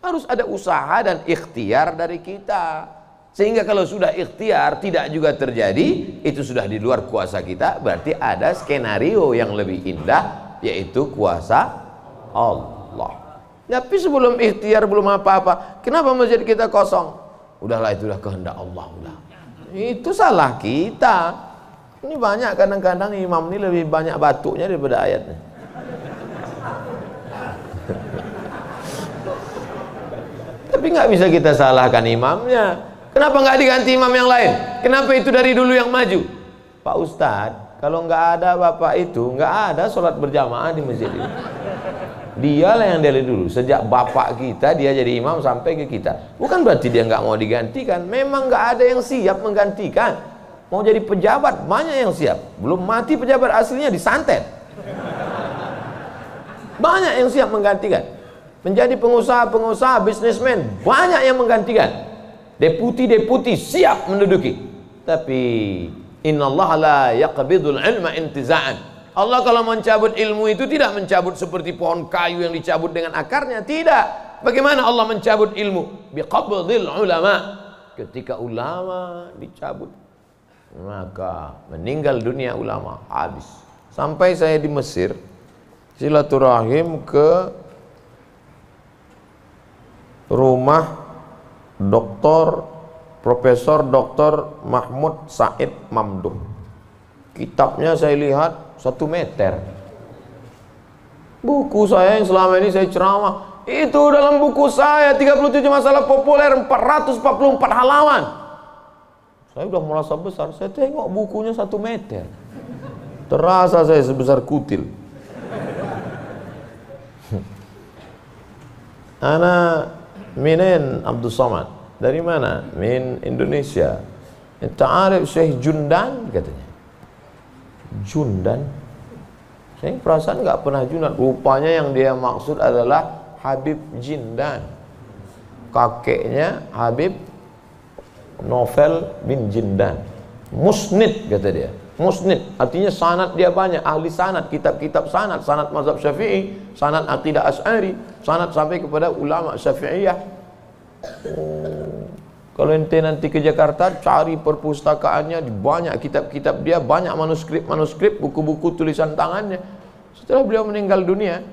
Harus ada usaha dan ikhtiar dari kita. Sehingga kalau sudah ikhtiar tidak juga terjadi, itu sudah di luar kuasa kita. Berarti ada skenario yang lebih indah, yaitu kuasa Allah. Tapi sebelum ikhtiar belum apa-apa, kenapa masjid kita kosong? Udahlah, itulah kehendak Allah. Udah. Itu salah kita. Ini banyak kadang-kadang imam ini lebih banyak batuknya daripada ayatnya. Tapi nggak bisa kita salahkan imamnya. Kenapa nggak diganti imam yang lain? Kenapa itu dari dulu yang maju? Pak Ustadz, kalau nggak ada bapak itu, nggak ada sholat berjamaah di masjid ini. Dialah yang dari dulu. Sejak bapak kita dia jadi imam sampai ke kita. Bukan berarti dia nggak mau digantikan. Memang nggak ada yang siap menggantikan. Mau jadi pejabat banyak yang siap. Belum mati pejabat aslinya disantet. Banyak yang siap menggantikan. Menjadi pengusaha-pengusaha, bisnismen banyak yang menggantikan. Deputi-deputi siap menduduki. Tapi innallaha la yaqbidul ilma intiza'an. Allah kalau mencabut ilmu itu tidak mencabut seperti pohon kayu yang dicabut dengan akarnya. Tidak. Bagaimana Allah mencabut ilmu? Biqabdil ulama. Ketika ulama dicabut, maka meninggal dunia ulama, habis. Sampai saya di Mesir silaturahim ke rumah Profesor Dr. Mahmud Said Mamduh. Kitabnya saya lihat 1 meter. Buku saya yang selama ini saya ceramah, itu dalam buku saya 37 masalah populer 444 halaman. Saya udah merasa besar, saya tengok bukunya 1 meter. Terasa saya sebesar kutil. Ana minen Abdul Somad. Dari mana? Min Indonesia. Ta'arif Syekh Jundan katanya. Jundan. Saya perasaan nggak pernah Jundan. Rupanya yang dia maksud adalah Habib Jindan. Kakeknya Habib Novel bin Jindan. Musnid kata dia. Musnid artinya sanad dia banyak, ahli sanad, kitab-kitab sanad, sanad mazhab Syafi'i, sanad aqidah Asy'ari, sanad sampai kepada ulama Syafi'iyah. Kalau ente nanti ke Jakarta cari perpustakaannya, banyak kitab-kitab dia, banyak manuskrip, buku-buku tulisan tangannya. Setelah beliau meninggal dunia,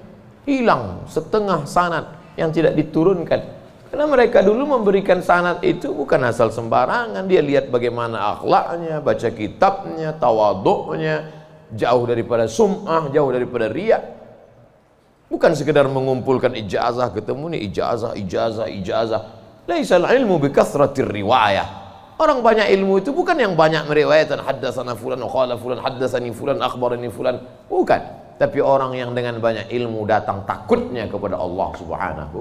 hilang setengah sanad yang tidak diturunkan. Karena mereka dulu memberikan sanad itu bukan asal sembarangan. Dia lihat bagaimana akhlaknya, baca kitabnya, tawaduknya, jauh daripada sum'ah, jauh daripada riya. Bukan sekedar mengumpulkan ijazah, ketemu nih ijazah. Laisal ilmu bikathratir riwayah. Orang banyak ilmu itu bukan yang banyak meriwayatkan haddatsana fulan wa qala fulan haddatsani fulan akhbarani fulan. Bukan. Tapi orang yang dengan banyak ilmu datang takutnya kepada Allah Subhanahu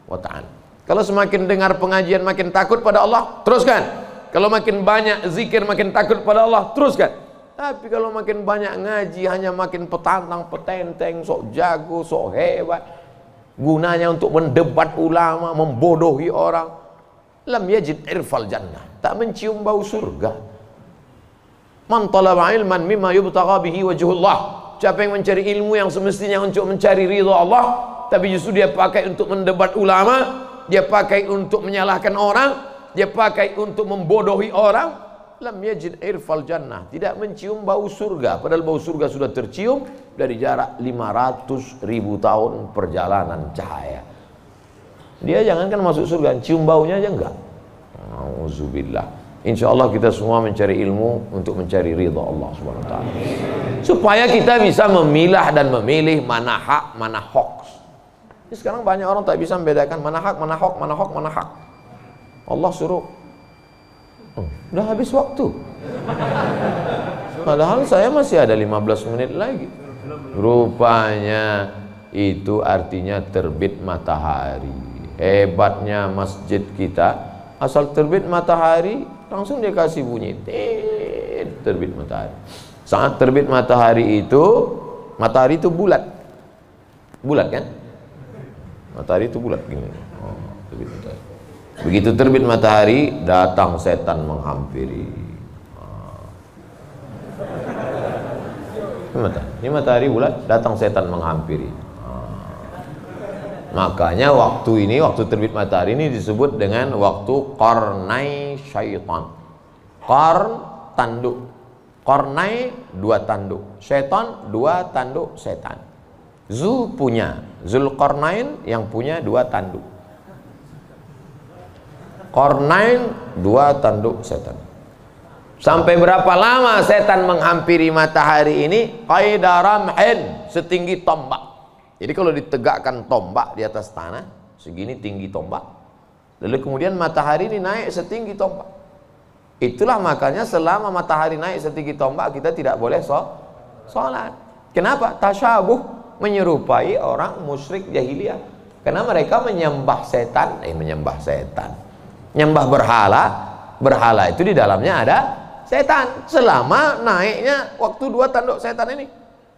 wa ta'ala. Kalau semakin dengar pengajian makin takut pada Allah, teruskan. Kalau makin banyak zikir makin takut pada Allah, teruskan. Tapi kalau makin banyak ngaji hanya makin petantang, petenteng, sok jago, sok hebat. Gunanya untuk mendebat ulama, membodohi orang. Lam yajid irfal jannah. Tak mencium bau surga. Man talaba ilman mimma yubtagha bihi wajhullah. Siapa yang mencari ilmu yang semestinya untuk mencari ridha Allah, tapi justru dia pakai untuk mendebat ulama, dia pakai untuk menyalahkan orang, dia pakai untuk membodohi orang. Lam yajid irfal jannah, tidak mencium bau surga, padahal bau surga sudah tercium dari jarak 500.000 tahun perjalanan cahaya. Dia jangankan masuk surga, cium baunya aja enggak. Auzubillah. Insyaallah kita semua mencari ilmu untuk mencari ridha Allah Subhanahu wa taala. Supaya kita bisa memilah dan memilih mana hak, mana hoax. Jadi sekarang banyak orang tak bisa membedakan mana hak, mana hoax, mana hoax, mana hak. Allah suruh, udah habis waktu. Padahal saya masih ada 15 menit lagi. Rupanya itu artinya terbit matahari. Hebatnya masjid kita, asal terbit matahari langsung dia kasih bunyi terbit matahari. Saat terbit matahari itu bulat. Bulat kan? Matahari itu bulat gini. Oh, terbit matahari. Begitu terbit matahari, datang setan menghampiri. Ini matahari bulat, datang setan menghampiri. Makanya waktu ini, waktu terbit matahari ini disebut dengan waktu qarnai syaitan. Qarn, tanduk. Qarnai, 2 tanduk. Syaitan, 2 tanduk setan. Zu punya, Zulqarnain yang punya 2 tanduk. Qarnain, 2 tanduk setan. Sampai berapa lama setan menghampiri matahari ini? Qaidaramhin, setinggi tombak. Jadi kalau ditegakkan tombak di atas tanah, segini tinggi tombak, lalu kemudian matahari ini naik setinggi tombak. Itulah makanya selama matahari naik setinggi tombak, kita tidak boleh sholat. Kenapa? Tasyabuh, menyerupai orang musyrik jahiliyah. Karena mereka menyembah setan, menyembah berhala. Berhala itu di dalamnya ada setan. Selama naiknya waktu 2 tanduk setan ini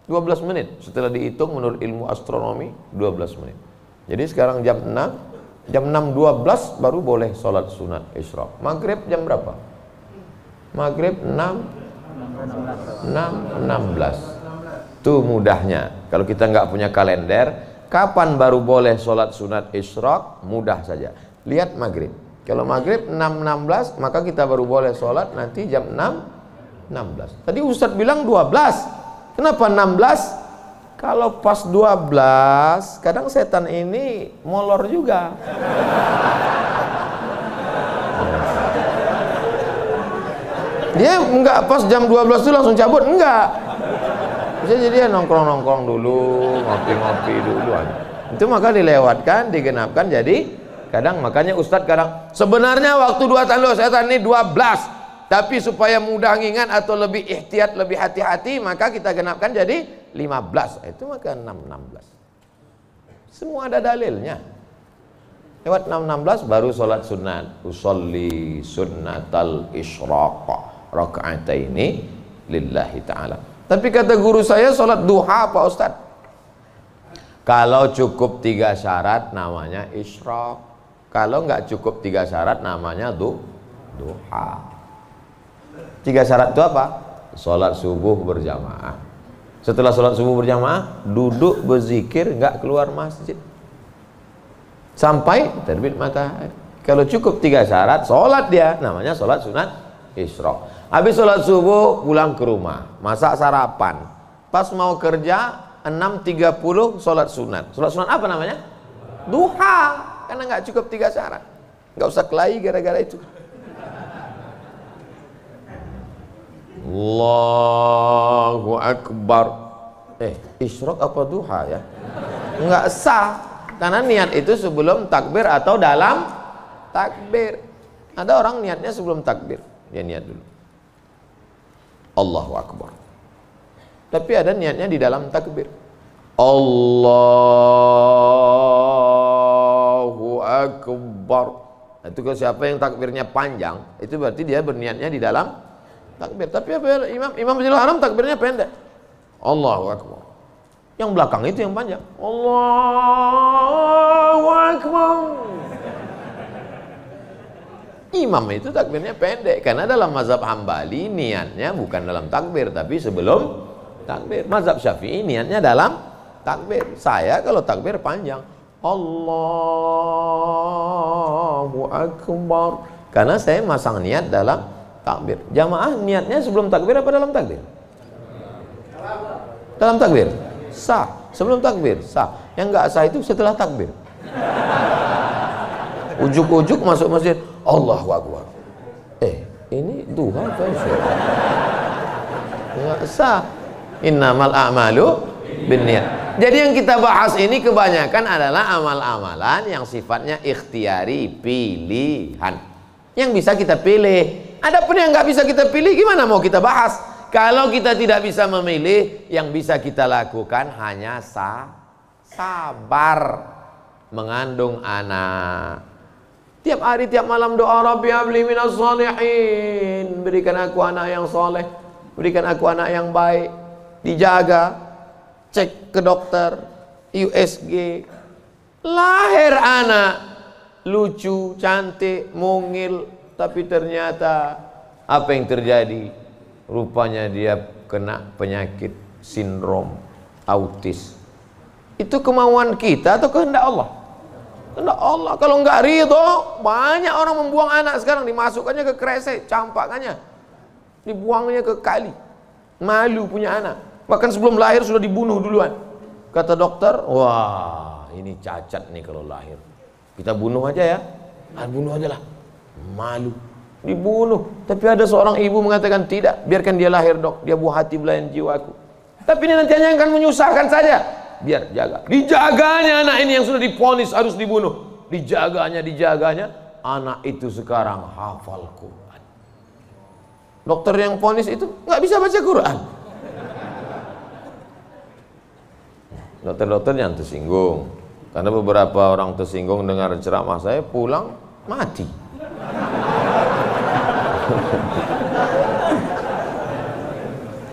12 menit, setelah dihitung menurut ilmu astronomi 12 menit. Jadi sekarang jam 6.12 baru boleh sholat sunat isyraq. Maghrib jam berapa? Maghrib 6.16. Tuh mudahnya. Kalau kita nggak punya kalender, kapan baru boleh sholat sunat isyraq? Mudah saja. Lihat maghrib. Kalau maghrib 6.16, maka kita baru boleh sholat nanti jam 6.16. Tadi Ustadz bilang 12. Kenapa 16? Kalau pas 12, kadang setan ini molor juga. Dia enggak pas jam 12 itu langsung cabut, enggak. Bisa jadi dia nongkrong-nongkrong dulu, ngopi-ngopi dulu aja. Itu maka dilewatkan, digenapkan, jadi kadang makanya Ustadz kadang sebenarnya waktu 2 tanduk setan ini 12. Tapi supaya mudah ngingat atau lebih ihtiyat, lebih hati-hati, maka kita genapkan jadi 15. Itu maka 6.16. Semua ada dalilnya. Lewat 6.16 baru sholat sunat. Usolli sunnatal isyraq raka'ataini lillahi ta'ala. Tapi kata guru saya sholat duha Pak Ustadz. Kalau cukup 3 syarat namanya isyraq. Kalau nggak cukup 3 syarat namanya duha. 3 syarat itu apa? Sholat subuh berjamaah. Setelah sholat subuh berjamaah, duduk berzikir, nggak keluar masjid sampai terbit matahari. Kalau cukup 3 syarat, sholat dia, namanya sholat sunat isyraq. Habis sholat subuh, pulang ke rumah, masak sarapan. Pas mau kerja, 6.30 sholat sunat. Sholat sunat apa namanya? Duha. Karena nggak cukup 3 syarat. Nggak usah kelahi gara-gara itu. Allahu Akbar. Isyraq apa duha ya? Enggak sah. Karena niat itu sebelum takbir atau dalam takbir. Ada orang niatnya sebelum takbir, dia niat dulu Allahu Akbar. Tapi ada niatnya di dalam takbir. Allahu Akbar. Itu kalau siapa yang takbirnya panjang, itu berarti dia berniatnya di dalam takbir. Tapi apa Imam Masjidil Haram takbirnya pendek. Allahu Akbar. Yang belakang itu yang panjang. Allahu Akbar. Imam itu takbirnya pendek karena dalam mazhab Hambali niatnya bukan dalam takbir tapi sebelum takbir. Mazhab Syafi'i niatnya dalam takbir. Saya kalau takbir panjang. Allahu Akbar. Karena saya masang niat dalam takbir. Jamaah niatnya sebelum takbir apa dalam takbir? Dalam takbir. Sah. Sebelum takbir sah. Yang nggak sah itu setelah takbir. Ujuk-ujuk masuk masjid, Allahu Akbar. Ini duha apa sih? Nggak sah. Innamal a'malu binniyat. Jadi yang kita bahas ini kebanyakan adalah amal-amalan yang sifatnya ikhtiari, pilihan, yang bisa kita pilih. Adapun yang nggak bisa kita pilih, gimana mau kita bahas? Kalau kita tidak bisa memilih, yang bisa kita lakukan hanya sabar mengandung anak. Tiap hari, tiap malam doa, Rabbi habli minas shalihin, berikan aku anak yang soleh, berikan aku anak yang baik. Dijaga, cek ke dokter, USG, lahir anak lucu, cantik, mungil, tapi ternyata apa yang terjadi? Rupanya dia kena penyakit sindrom autis. Itu kemauan kita atau kehendak Allah? Kehendak Allah. Kalau nggak ridho, banyak orang membuang anak sekarang, dimasukkannya ke kresek, campakannya, dibuangnya ke kali. Malu punya anak. Bahkan sebelum lahir sudah dibunuh duluan. Kata dokter, wah ini cacat nih kalau lahir. Kita bunuh aja ya. Bunuh aja lah. Malu. Dibunuh. Tapi ada seorang ibu mengatakan tidak. Biarkan dia lahir dok. Dia buah hati belayan jiwaku. Tapi ini nanti hanya akan menyusahkan saja. Biar jaga. Dijaganya anak ini yang sudah divonis harus dibunuh. Dijaganya. Anak itu sekarang hafal Quran. Dokter yang vonis itu nggak bisa baca Quran. Dokter-dokter yang tersinggung, karena beberapa orang tersinggung dengar ceramah saya, pulang mati.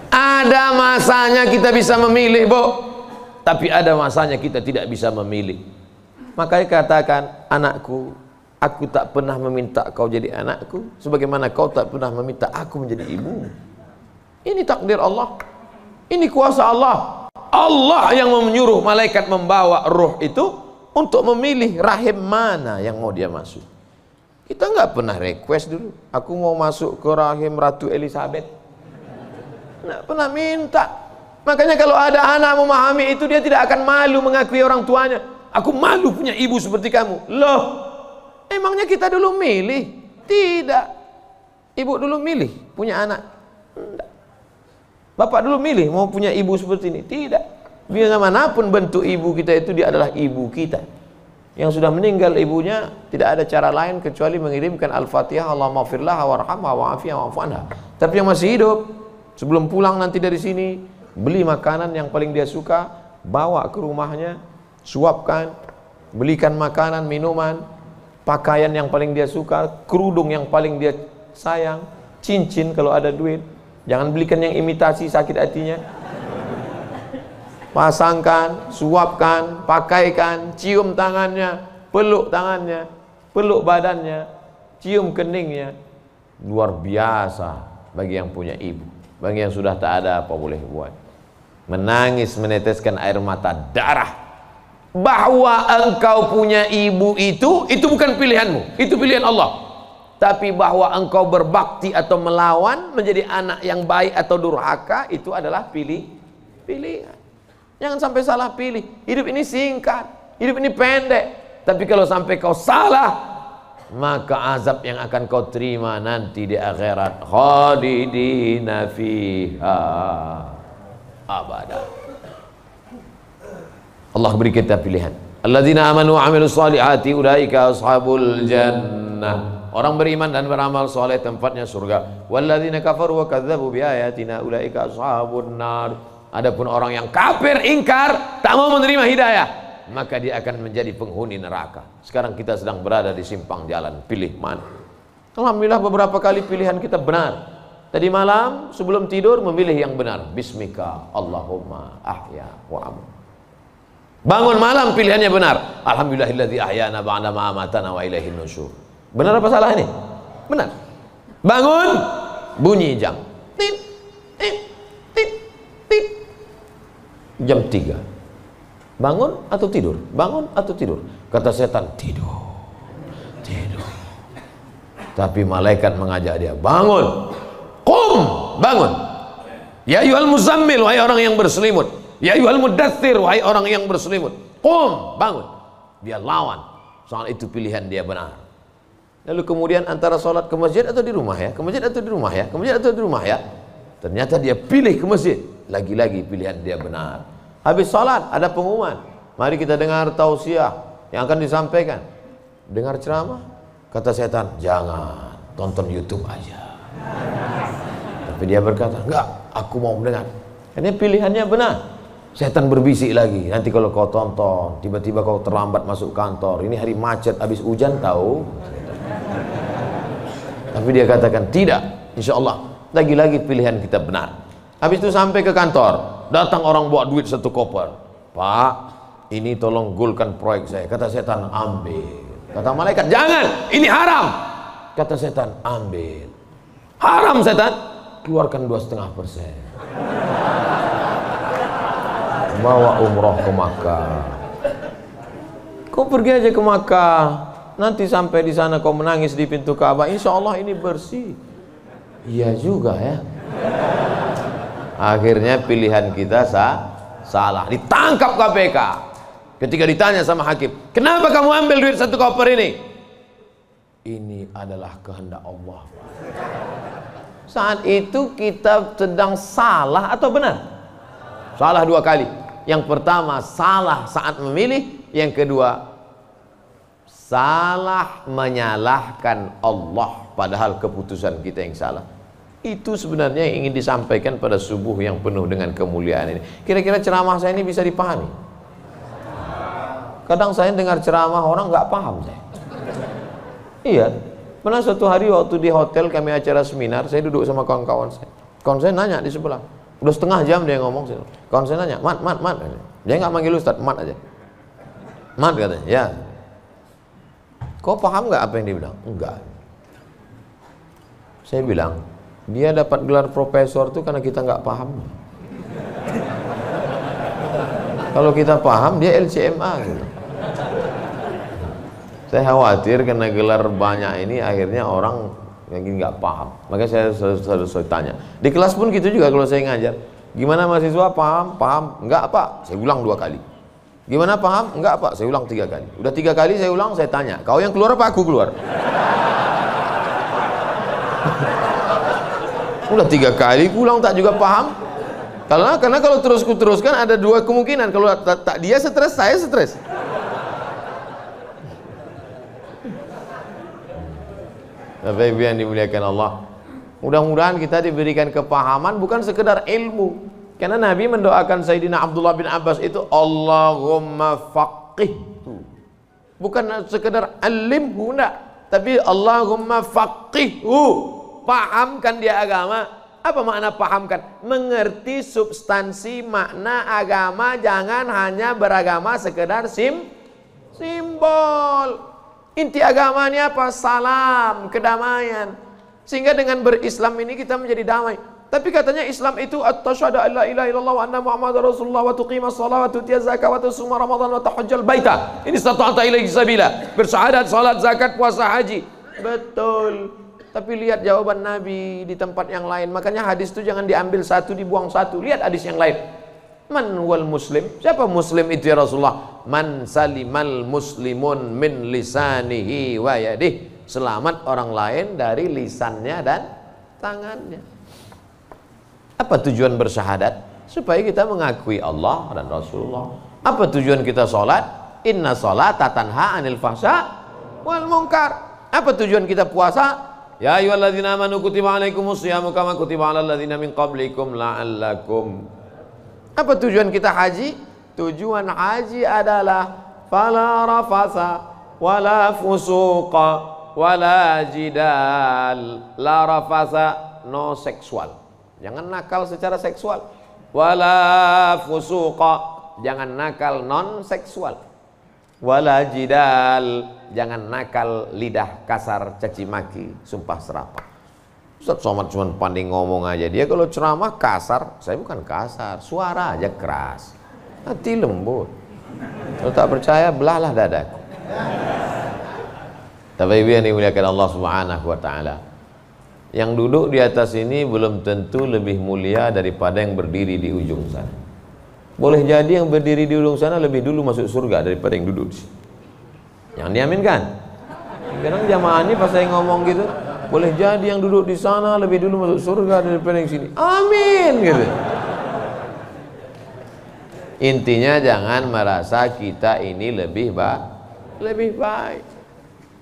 Ada masanya kita bisa memilih, Bu, tapi ada masanya kita tidak bisa memilih. Makanya katakan, anakku, aku tak pernah meminta kau jadi anakku, sebagaimana kau tak pernah meminta aku menjadi ibumu. Ini takdir Allah, ini kuasa Allah. Allah yang menyuruh malaikat membawa ruh itu untuk memilih rahim mana yang mau dia masuk. Kita nggak pernah request dulu, aku mau masuk ke rahim Ratu Elizabeth. Nggak pernah minta. Makanya kalau ada anak memahami itu, dia tidak akan malu mengakui orang tuanya. Aku malu punya ibu seperti kamu. Loh, emangnya kita dulu milih? Tidak. Ibu dulu milih punya anak? Tidak. Bapak dulu milih mau punya ibu seperti ini? Tidak. Bagaimanapun bentuk ibu kita itu, dia adalah ibu kita. Yang sudah meninggal ibunya, tidak ada cara lain kecuali mengirimkan Al-Fatihah, Allahumma firlah warhamha wa'afiyah wa'fu anha. Tapi yang masih hidup, sebelum pulang nanti dari sini, beli makanan yang paling dia suka, bawa ke rumahnya, suapkan, belikan makanan, minuman, pakaian yang paling dia suka, kerudung yang paling dia sayang, cincin kalau ada duit. Jangan belikan yang imitasi, sakit hatinya. Pasangkan, suapkan, pakaikan, cium tangannya, peluk tangannya, peluk badannya, cium keningnya. Luar biasa bagi yang punya ibu. Bagi yang sudah tak ada, apa boleh buat? Menangis, meneteskan air mata darah. Bahwa engkau punya ibu itu bukan pilihanmu, itu pilihan Allah. Tapi bahwa engkau berbakti atau melawan, menjadi anak yang baik atau durhaka, itu adalah pilihan. Jangan sampai salah pilih. Hidup ini singkat, hidup ini pendek. Tapi kalau sampai kau salah, maka azab yang akan kau terima nanti di akhirat, khalidina fiha abada. Allah beri kita pilihan. Alladzina amanu wa amilus solihati ulaika ashabul jannah. Orang beriman dan beramal soleh tempatnya surga. Walladzina kafaru wa kadzdzabu biayatina ulaika ashabun nar. Adapun orang yang kafir, ingkar, tak mau menerima hidayah, maka dia akan menjadi penghuni neraka. Sekarang kita sedang berada di simpang jalan, pilih mana? Alhamdulillah beberapa kali pilihan kita benar. Tadi malam sebelum tidur memilih yang benar. Bismika Allahumma ahya wa amut. Bangun malam pilihannya benar. Alhamdulillahilladzi ahyana ba'da ma amatana wa ilaihin nusyur. Benar apa salah ini? Benar. Bangun, bunyi jam. Tit, tit, tit, tit. Jam 3. Bangun atau tidur? Bangun atau tidur? Kata setan, tidur. Tidur. Tapi malaikat mengajak dia, bangun. Qum, bangun. Ya ayyuhal muzammil, wahai orang yang berselimut. Ya ayyuhal mudaththir, wahai orang yang berselimut. Qum, bangun. Dia lawan. Soal itu pilihan dia benar. Lalu kemudian antara sholat ke masjid atau di rumah ya? Ke masjid atau di rumah ya? Ke masjid atau di rumah ya? Ternyata dia pilih ke masjid. Lagi-lagi pilihan dia benar. Habis sholat ada pengumuman. Mari kita dengar tausiah yang akan disampaikan. Dengar ceramah? Kata setan, jangan, tonton YouTube aja. Tapi dia berkata, enggak, aku mau mendengar. Ini pilihannya benar. Setan berbisik lagi, nanti kalau kau tonton, tiba-tiba kau terlambat masuk kantor. Ini hari macet, habis hujan tahu. Tapi dia katakan, tidak, insya Allah. Lagi-lagi pilihan kita benar. Habis itu sampai ke kantor, datang orang bawa duit 1 koper. Pak, ini tolong gulkan proyek saya. Kata setan, ambil. Kata malaikat, jangan, ini haram. Kata setan, ambil. Haram setan, keluarkan 2,5%. Bawa umroh ke Makkah. Kau pergi aja ke Makkah. Nanti sampai di sana kau menangis di pintu Ka'bah. Insya Allah ini bersih. Iya juga ya. Akhirnya pilihan kita salah. Ditangkap KPK. Ketika ditanya sama hakim, kenapa kamu ambil duit 1 koper ini? Ini adalah kehendak Allah. Saat itu kita sedang salah atau benar? Salah 2 kali. Yang pertama salah saat memilih. Yang kedua salah menyalahkan Allah, padahal keputusan kita yang salah. Itu sebenarnya yang ingin disampaikan pada subuh yang penuh dengan kemuliaan ini. Kira-kira ceramah saya ini bisa dipahami? Kadang saya dengar ceramah orang nggak paham saya. Iya, pernah suatu hari waktu di hotel kami acara seminar, saya duduk sama kawan-kawan saya. Kawan saya nanya di sebelah, udah setengah jam dia ngomong. Kawan saya nanya, mat. Dia nggak manggil Ustaz, mat aja. Mat katanya, ya. Kau paham nggak apa yang dia bilang? Enggak. Saya bilang, dia dapat gelar profesor itu karena kita nggak paham. Kalau kita paham, dia LCMA gitu. Saya khawatir karena gelar banyak ini akhirnya orang yang nggak paham. Makanya saya selalu tanya. Di kelas pun gitu juga kalau saya ngajar. Gimana mahasiswa, paham? Paham? Enggak Pak, saya ulang 2 kali. Gimana paham? Enggak Pak, saya ulang 3 kali. Udah 3 kali saya ulang, saya tanya, kau yang keluar apa aku keluar? Udah 3 kali ulang tak juga paham. Karena kalau teruskan ada 2 kemungkinan. Kalau tak dia stres, saya stres. Bapak Ibu yang dimuliakan Allah, mudah-mudahan kita diberikan kepahaman, bukan sekedar ilmu. Karena Nabi mendoakan Sayyidina Abdullah bin Abbas itu, Allahumma faqihhu. Bukan sekedar alimhu, enggak. Tapi Allahumma faqihhu. Pahamkan dia agama. Apa makna pahamkan? Mengerti substansi makna agama, jangan hanya beragama sekedar simbol. Inti agama ini apa? Salam, kedamaian. Sehingga dengan berislam ini kita menjadi damai. Tapi katanya Islam itu at-tasyhadu an la ilaha illallah wa anna muhammadar rasulullah wa tuqimas shalah wa tutiyaz zakah wa tasuma ramadan wa tahajjal baita. Ini stata'ata ilaihi sabila. Bersyahadat, salat, zakat, puasa, haji. Betul. Tapi lihat jawaban Nabi di tempat yang lain. Makanya hadis itu jangan diambil satu, dibuang satu. Lihat hadis yang lain. Man wal muslim? Siapa muslim itu ya Rasulullah? Man salimal muslimun min lisanihi wa yadih. Selamat orang lain dari lisannya dan tangannya. Apa tujuan bersyahadat? Supaya kita mengakui Allah dan Rasulullah. Apa tujuan kita sholat? Inna sholata tanha anil fahsya wal munkar. Apa tujuan kita puasa? Ya ayyuhalladzina amanu kutiba alaikumus syiyamu kama kutiba alal ladzina min qablikum la'allakum. Apa tujuan kita haji? Tujuan haji adalah fala rafasa wala fusuqa wala jidal. La rafasa, no seksual. Jangan nakal secara seksual. Wala fusuqa, jangan nakal non seksual. Wala jidal, jangan nakal lidah kasar, caci maki, sumpah serapah. Ustaz Somad cuma pandai ngomong aja. Dia kalau ceramah kasar, saya bukan kasar, suara aja keras, hati lembut. Kalau tak percaya, belahlah dadaku. Tapi yang dimuliakan Allah Subhanahu wa taala, yang duduk di atas ini belum tentu lebih mulia daripada yang berdiri di ujung sana. Boleh jadi yang berdiri di ujung sana lebih dulu masuk surga daripada yang duduk di sini. Yang diaminkan. Kadang jamaah ini pas saya ngomong gitu, boleh jadi yang duduk di sana lebih dulu masuk surga daripada yang sini. Amin gitu. Intinya jangan merasa kita ini lebih baik.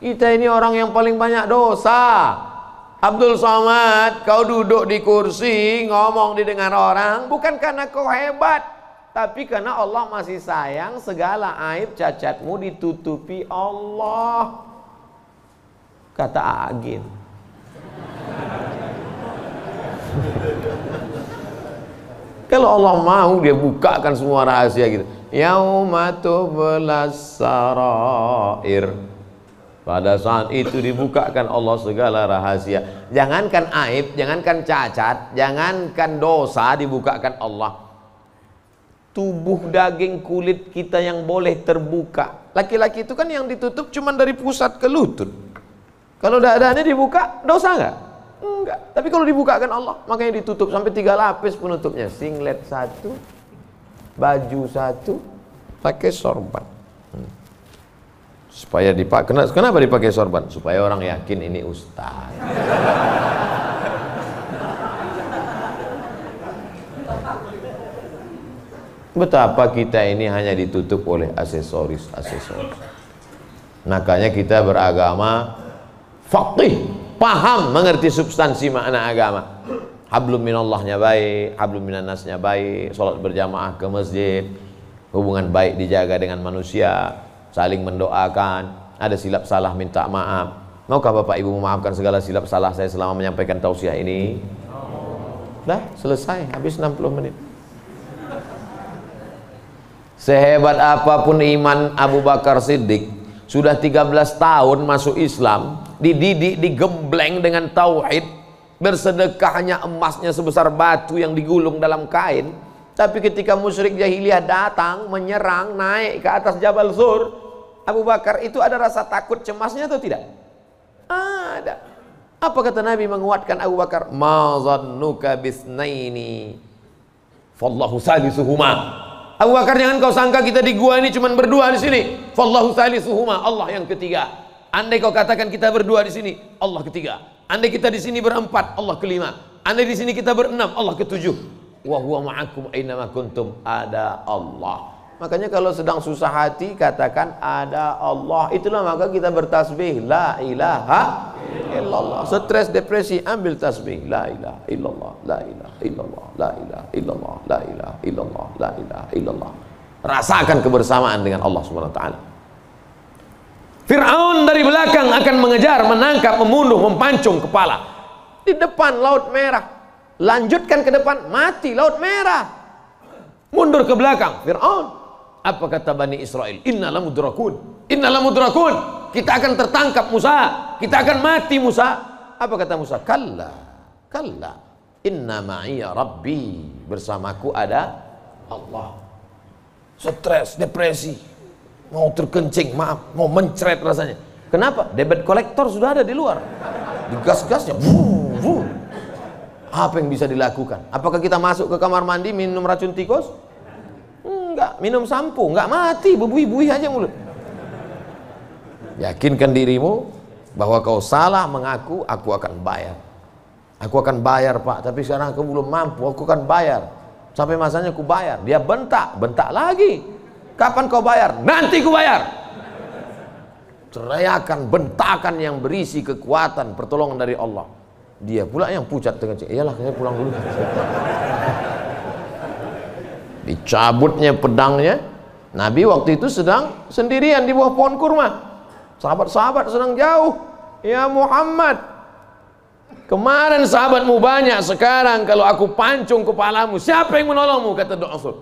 Kita ini orang yang paling banyak dosa. Abdul Somad, kau duduk di kursi ngomong didengar orang bukan karena kau hebat, tapi karena Allah masih sayang, segala aib cacatmu ditutupi Allah. Kata Agin. Kalau Allah mau, dia bukakan semua rahasia gitu. Yauma tublas sarair. Pada saat itu dibukakan Allah segala rahasia. Jangankan aib, jangankan cacat, jangankan dosa, dibukakan Allah. Tubuh daging kulit kita yang boleh terbuka. Laki-laki itu kan yang ditutup cuma dari pusat ke lutut. Kalau dadanya dibuka, dosa enggak? Enggak. Tapi kalau dibukakan Allah, makanya ditutup sampai 3 lapis penutupnya. Singlet 1, baju 1, pakai sorban. Supaya dipakai. Kenapa dipakai sorban? Supaya orang yakin ini ustaz. Betapa kita ini hanya ditutup oleh aksesoris. Makanya kita beragama faqih, paham, mengerti substansi makna agama. Hablum minallahnya baik, hablum minannasnya baik, sholat berjamaah ke masjid, hubungan baik dijaga dengan manusia, saling mendoakan, ada silap salah minta maaf. Maukah Bapak Ibu memaafkan segala silap salah saya selama menyampaikan tausiah ini? Dah selesai, habis 60 menit. Sehebat apapun iman Abu Bakar Siddiq, sudah 13 tahun masuk Islam, dididik, digembleng dengan tauhid, bersedekahnya emasnya sebesar batu yang digulung dalam kain. Tapi ketika musyrik jahiliyah datang menyerang, naik ke atas Jabal Zur, Abu Bakar itu ada rasa takut cemasnya atau tidak? Ada. Apa kata Nabi menguatkan Abu Bakar? Ma zannuka bisnaini fallahu salisuhuma. Abu Bakar, jangan kau sangka kita di gua ini cuma berdua di sini. Fallahu salisuhuma, Allah yang ketiga. Andai kau katakan kita berdua di sini, Allah ketiga. Andai kita di sini berempat, Allah kelima. Andai di sini kita berenam, Allah ketujuh. Wa huwa ma'akum aina ma kuntum, ada Allah. Makanya kalau sedang susah hati katakan ada Allah. Itulah maka kita bertasbih la ilaha illallah. Stres depresi ambil tasbih la ilaha illallah, la ilaha illallah, la ilaha illallah, la ilaha illallah, la ilaha illallah. Rasakan kebersamaan dengan Allah Subhanahu wa taala. Fir'aun dari belakang akan mengejar, menangkap, membunuh, mempancung kepala. Di depan Laut Merah. Lanjutkan ke depan, mati Laut Merah. Mundur ke belakang, Fir'aun. Apa kata Bani Israel? Innalah mudrakun. Innalah mudrakun. Kita akan tertangkap Musa. Kita akan mati Musa. Apa kata Musa? Kalla. Kalla. Inna ma'iya Rabbi. Bersamaku ada Allah. Stres, depresi. Mau terkencing, maaf. Mau mencret rasanya. Kenapa? Debit kolektor sudah ada di luar. Digas-gasnya. Apa yang bisa dilakukan? Apakah kita masuk ke kamar mandi minum racun tikus? Enggak, minum sampo, enggak mati, berbuih-buih aja mulut. Yakinkan dirimu bahwa kau salah mengaku, aku akan bayar. Aku akan bayar Pak, tapi sekarang aku belum mampu, aku akan bayar. Sampai masanya aku bayar. Dia bentak, bentak lagi. Kapan kau bayar? Nanti aku bayar. Teriakan, bentakan yang berisi kekuatan, pertolongan dari Allah. Dia pula yang pucat dengan cik. Iyalah, saya pulang dulu. Dicabutnya pedangnya. Nabi waktu itu sedang sendirian di bawah pohon kurma. Sahabat-sahabat sedang jauh. Ya Muhammad, kemarin sahabatmu banyak, sekarang kalau aku pancung kepalamu, siapa yang menolongmu? Kata doa Rasul.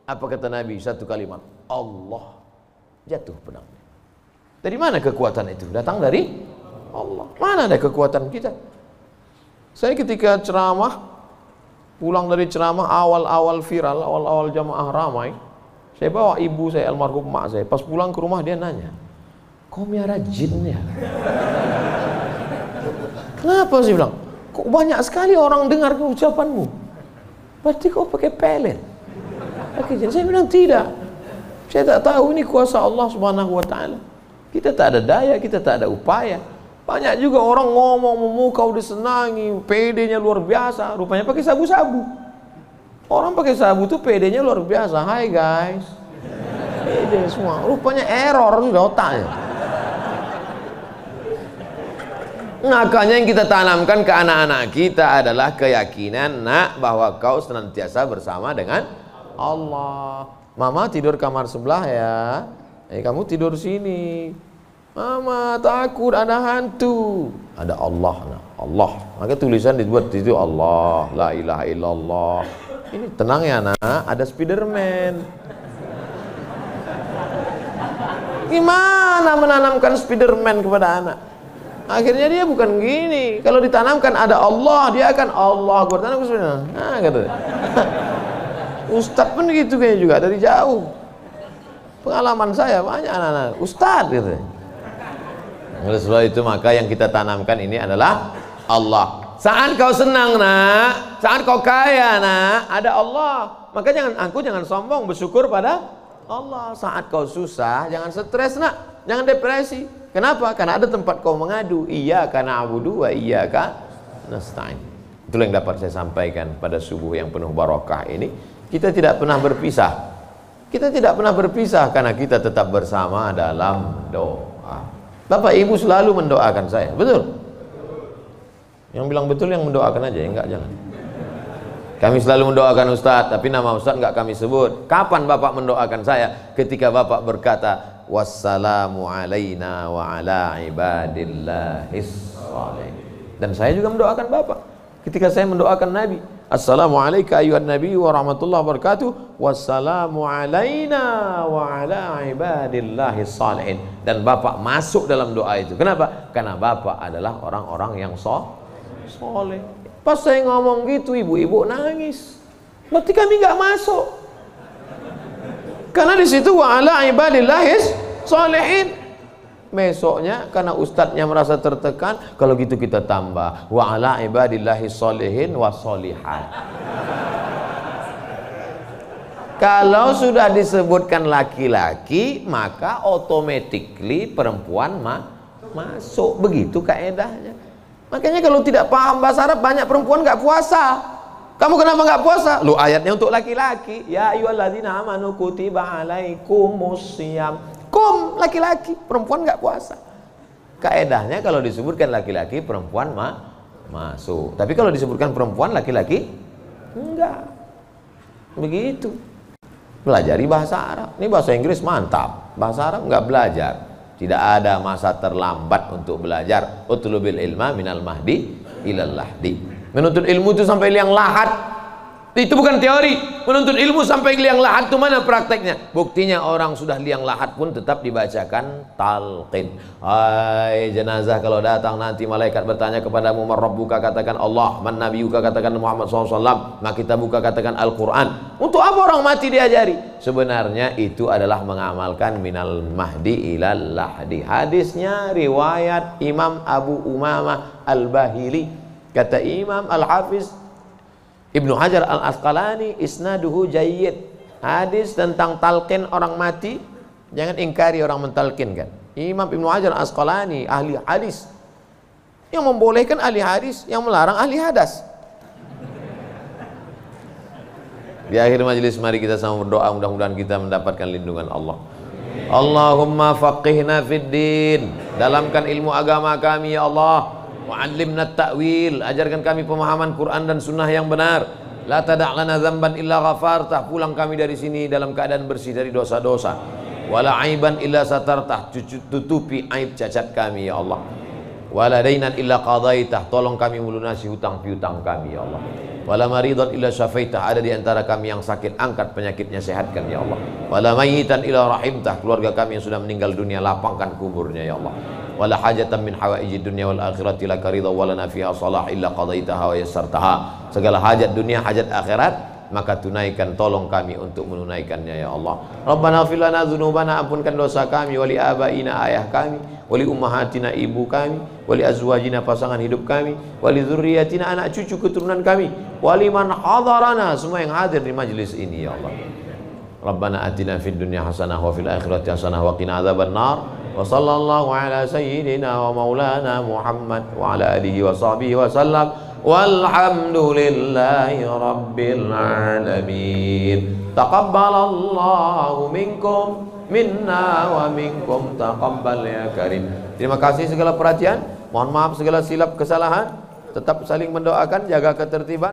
Apa kata Nabi? Satu kalimat, Allah. Jatuh pedangnya. Dari mana kekuatan itu? Datang dari Allah. Mana ada kekuatan kita? Saya ketika ceramah, pulang dari ceramah awal-awal viral, awal-awal jamaah ramai, Saya bawa ibu saya, almarhum mak saya. Pas pulang ke rumah dia nanya, kau miara jin ya? Kenapa sih bilang? Kok banyak sekali orang dengar ucapanmu? Berarti kau pakai pelet. Pakai jin. Saya bilang tidak. Saya tak tahu ini kuasa Allah Subhanahu wa taala. Kita tak ada daya, kita tak ada upaya. Banyak juga orang ngomong memukau disenangi, PD-nya luar biasa, rupanya pakai sabu-sabu. Orang pakai sabu tuh PD-nya luar biasa. Hai guys. PD semua, rupanya error sudah otaknya. Makanya yang kita tanamkan ke anak-anak kita adalah keyakinan, nak, bahwa kau senantiasa bersama dengan Allah. Mama tidur kamar sebelah ya. Kamu tidur sini. Mama takut ada hantu. Ada Allah, nah. Allah. Maka tulisan dibuat itu Allah, la ilaha illallah. Ini tenang ya nak, ada Spiderman. Gimana menanamkan Spiderman kepada anak? Akhirnya dia bukan gini. Kalau ditanamkan ada Allah, dia akan Allah. Gue tanam ke Spiderman. Nah, kata. Ustadz pun gitu kayaknya juga dari jauh. Pengalaman saya banyak anak-anak Ustadz gitu. Oleh sebab itu maka yang kita tanamkan ini adalah Allah. Saat kau senang nak, saat kau kaya nak, ada Allah. Maka jangan sombong, bersyukur pada Allah. Saat kau susah, jangan stres nak, jangan depresi. Kenapa? Karena ada tempat kau mengadu. Iyyaka na'budu wa iyyaka nasta'in. Itulah yang dapat saya sampaikan pada subuh yang penuh barakah ini. Kita tidak pernah berpisah. Kita tidak pernah berpisah karena kita tetap bersama dalam doa. Bapak Ibu selalu mendoakan saya, betul? Yang bilang betul yang mendoakan aja, enggak jangan. Kami selalu mendoakan Ustadz, tapi nama Ustadz enggak kami sebut. Kapan Bapak mendoakan saya? Ketika Bapak berkata, wassalamu alaina wa ala ibadillahis shalihin. Dan saya juga mendoakan Bapak. Ketika saya mendoakan Nabi, assalamualaikum ayuhan nabi wa rahmatullahi wabarakatuh, wassalamu alaina wa ala ibadillahis shalihin. Dan Bapak masuk dalam doa itu. Kenapa? Karena Bapak adalah orang-orang yang soleh. Pas saya ngomong gitu, ibu-ibu nangis. Berarti kami nggak masuk. Karena di situ wa ala ibadillahis shalihin. Besoknya karena ustadznya merasa tertekan, kalau gitu kita tambah wa ala ibadillahi sholihin wa sholihat. Kalau sudah disebutkan laki-laki, maka automatically perempuan masuk. Begitu kaedahnya. Makanya kalau tidak paham bahasa Arab, banyak perempuan nggak puasa. Kamu kenapa nggak puasa? Lu ayatnya untuk laki-laki. Ya ayyuhalladzina amanu kutiba alaikumusiyam. Laki-laki, perempuan nggak puasa. Kaedahnya kalau disebutkan laki-laki, perempuan masuk. Tapi kalau disebutkan perempuan, laki-laki enggak. Begitu. Pelajari bahasa Arab. Ini bahasa Inggris mantap. Bahasa Arab nggak belajar. Tidak ada masa terlambat untuk belajar. Utlubil ilma minal mahdi ilal lahdi. Menuntut ilmu itu sampai liang lahat. Itu bukan teori. Menuntut ilmu sampai liang lahat itu mana prakteknya? Buktinya orang sudah liang lahat pun tetap dibacakan talqin. Hai jenazah, kalau datang nanti malaikat bertanya kepadamu, man rabbuka, katakan Allah, man nabiyuka, katakan Muhammad SAW, maka kita buka katakan Al-Quran. Untuk apa orang mati diajari? Sebenarnya itu adalah mengamalkan minal mahdi ilal lahdi. Hadisnya riwayat Imam Abu Umamah Al-Bahili. Kata Imam Al-Hafiz Ibnu Hajar Al-Asqalani, isnaduhu jayyid. Hadis tentang talqin orang mati, jangan ingkari orang mentalkinkan. Imam Ibnu Hajar Al-Asqalani, ahli hadis, yang membolehkan ahli hadis, yang melarang ahli hadas. Di akhir majelis mari kita sama berdoa, mudah-mudahan kita mendapatkan lindungan Allah. Allahumma faqihna fid din, dalamkan ilmu agama kami ya Allah. Wa'allimna ta'wil, ajarkan kami pemahaman Quran dan sunnah yang benar. La tada' lana dzamban illa ghafartah, pulang kami dari sini dalam keadaan bersih dari dosa-dosa. Wala aiban illa satartah, tutupi aib cacat kami ya Allah. Wala dainan illa qadaitah, tolong kami melunasi hutang piutang kami ya Allah. Wala maridan illa syafaitah, ada di antara kami yang sakit, angkat penyakitnya, sehatkan ya Allah. Wala mayyitan illa rahimtah, keluarga kami yang sudah meninggal dunia, lapangkan kuburnya ya Allah. Wala hajatan min hawaijid dunya wal akhirati laka ridha wa lana fiha salah illa qadaitaha wa yassartaha. Segala hajat dunia, hajat akhirat maka tunaikan, tolong kami untuk menunaikannya ya Allah. Rabbana ighfir lana dzunubana, ampunkan dosa kami, wali abaina, ayah kami, wali ummahatina, ibu kami, wali azwajina, pasangan hidup kami, wali dzurriyyatina, anak cucu keturunan kami, wali man hadarana, semua yang hadir di majlis ini ya Allah. Rabbana atina fid dunya hasanah wa fil akhirati hasanah wa qina adzabannar. Wa sallallahu ala sayyidina wa maulana Muhammad wa ala alihi wa sahbihi wa sallam. Walhamdulillahi rabbil alamin. Taqabbalallahu minkum minna wa minkum taqabbal ya karim. Terima kasih segala perhatian. Mohon maaf segala silap kesalahan. Tetap saling mendoakan, jaga ketertiban.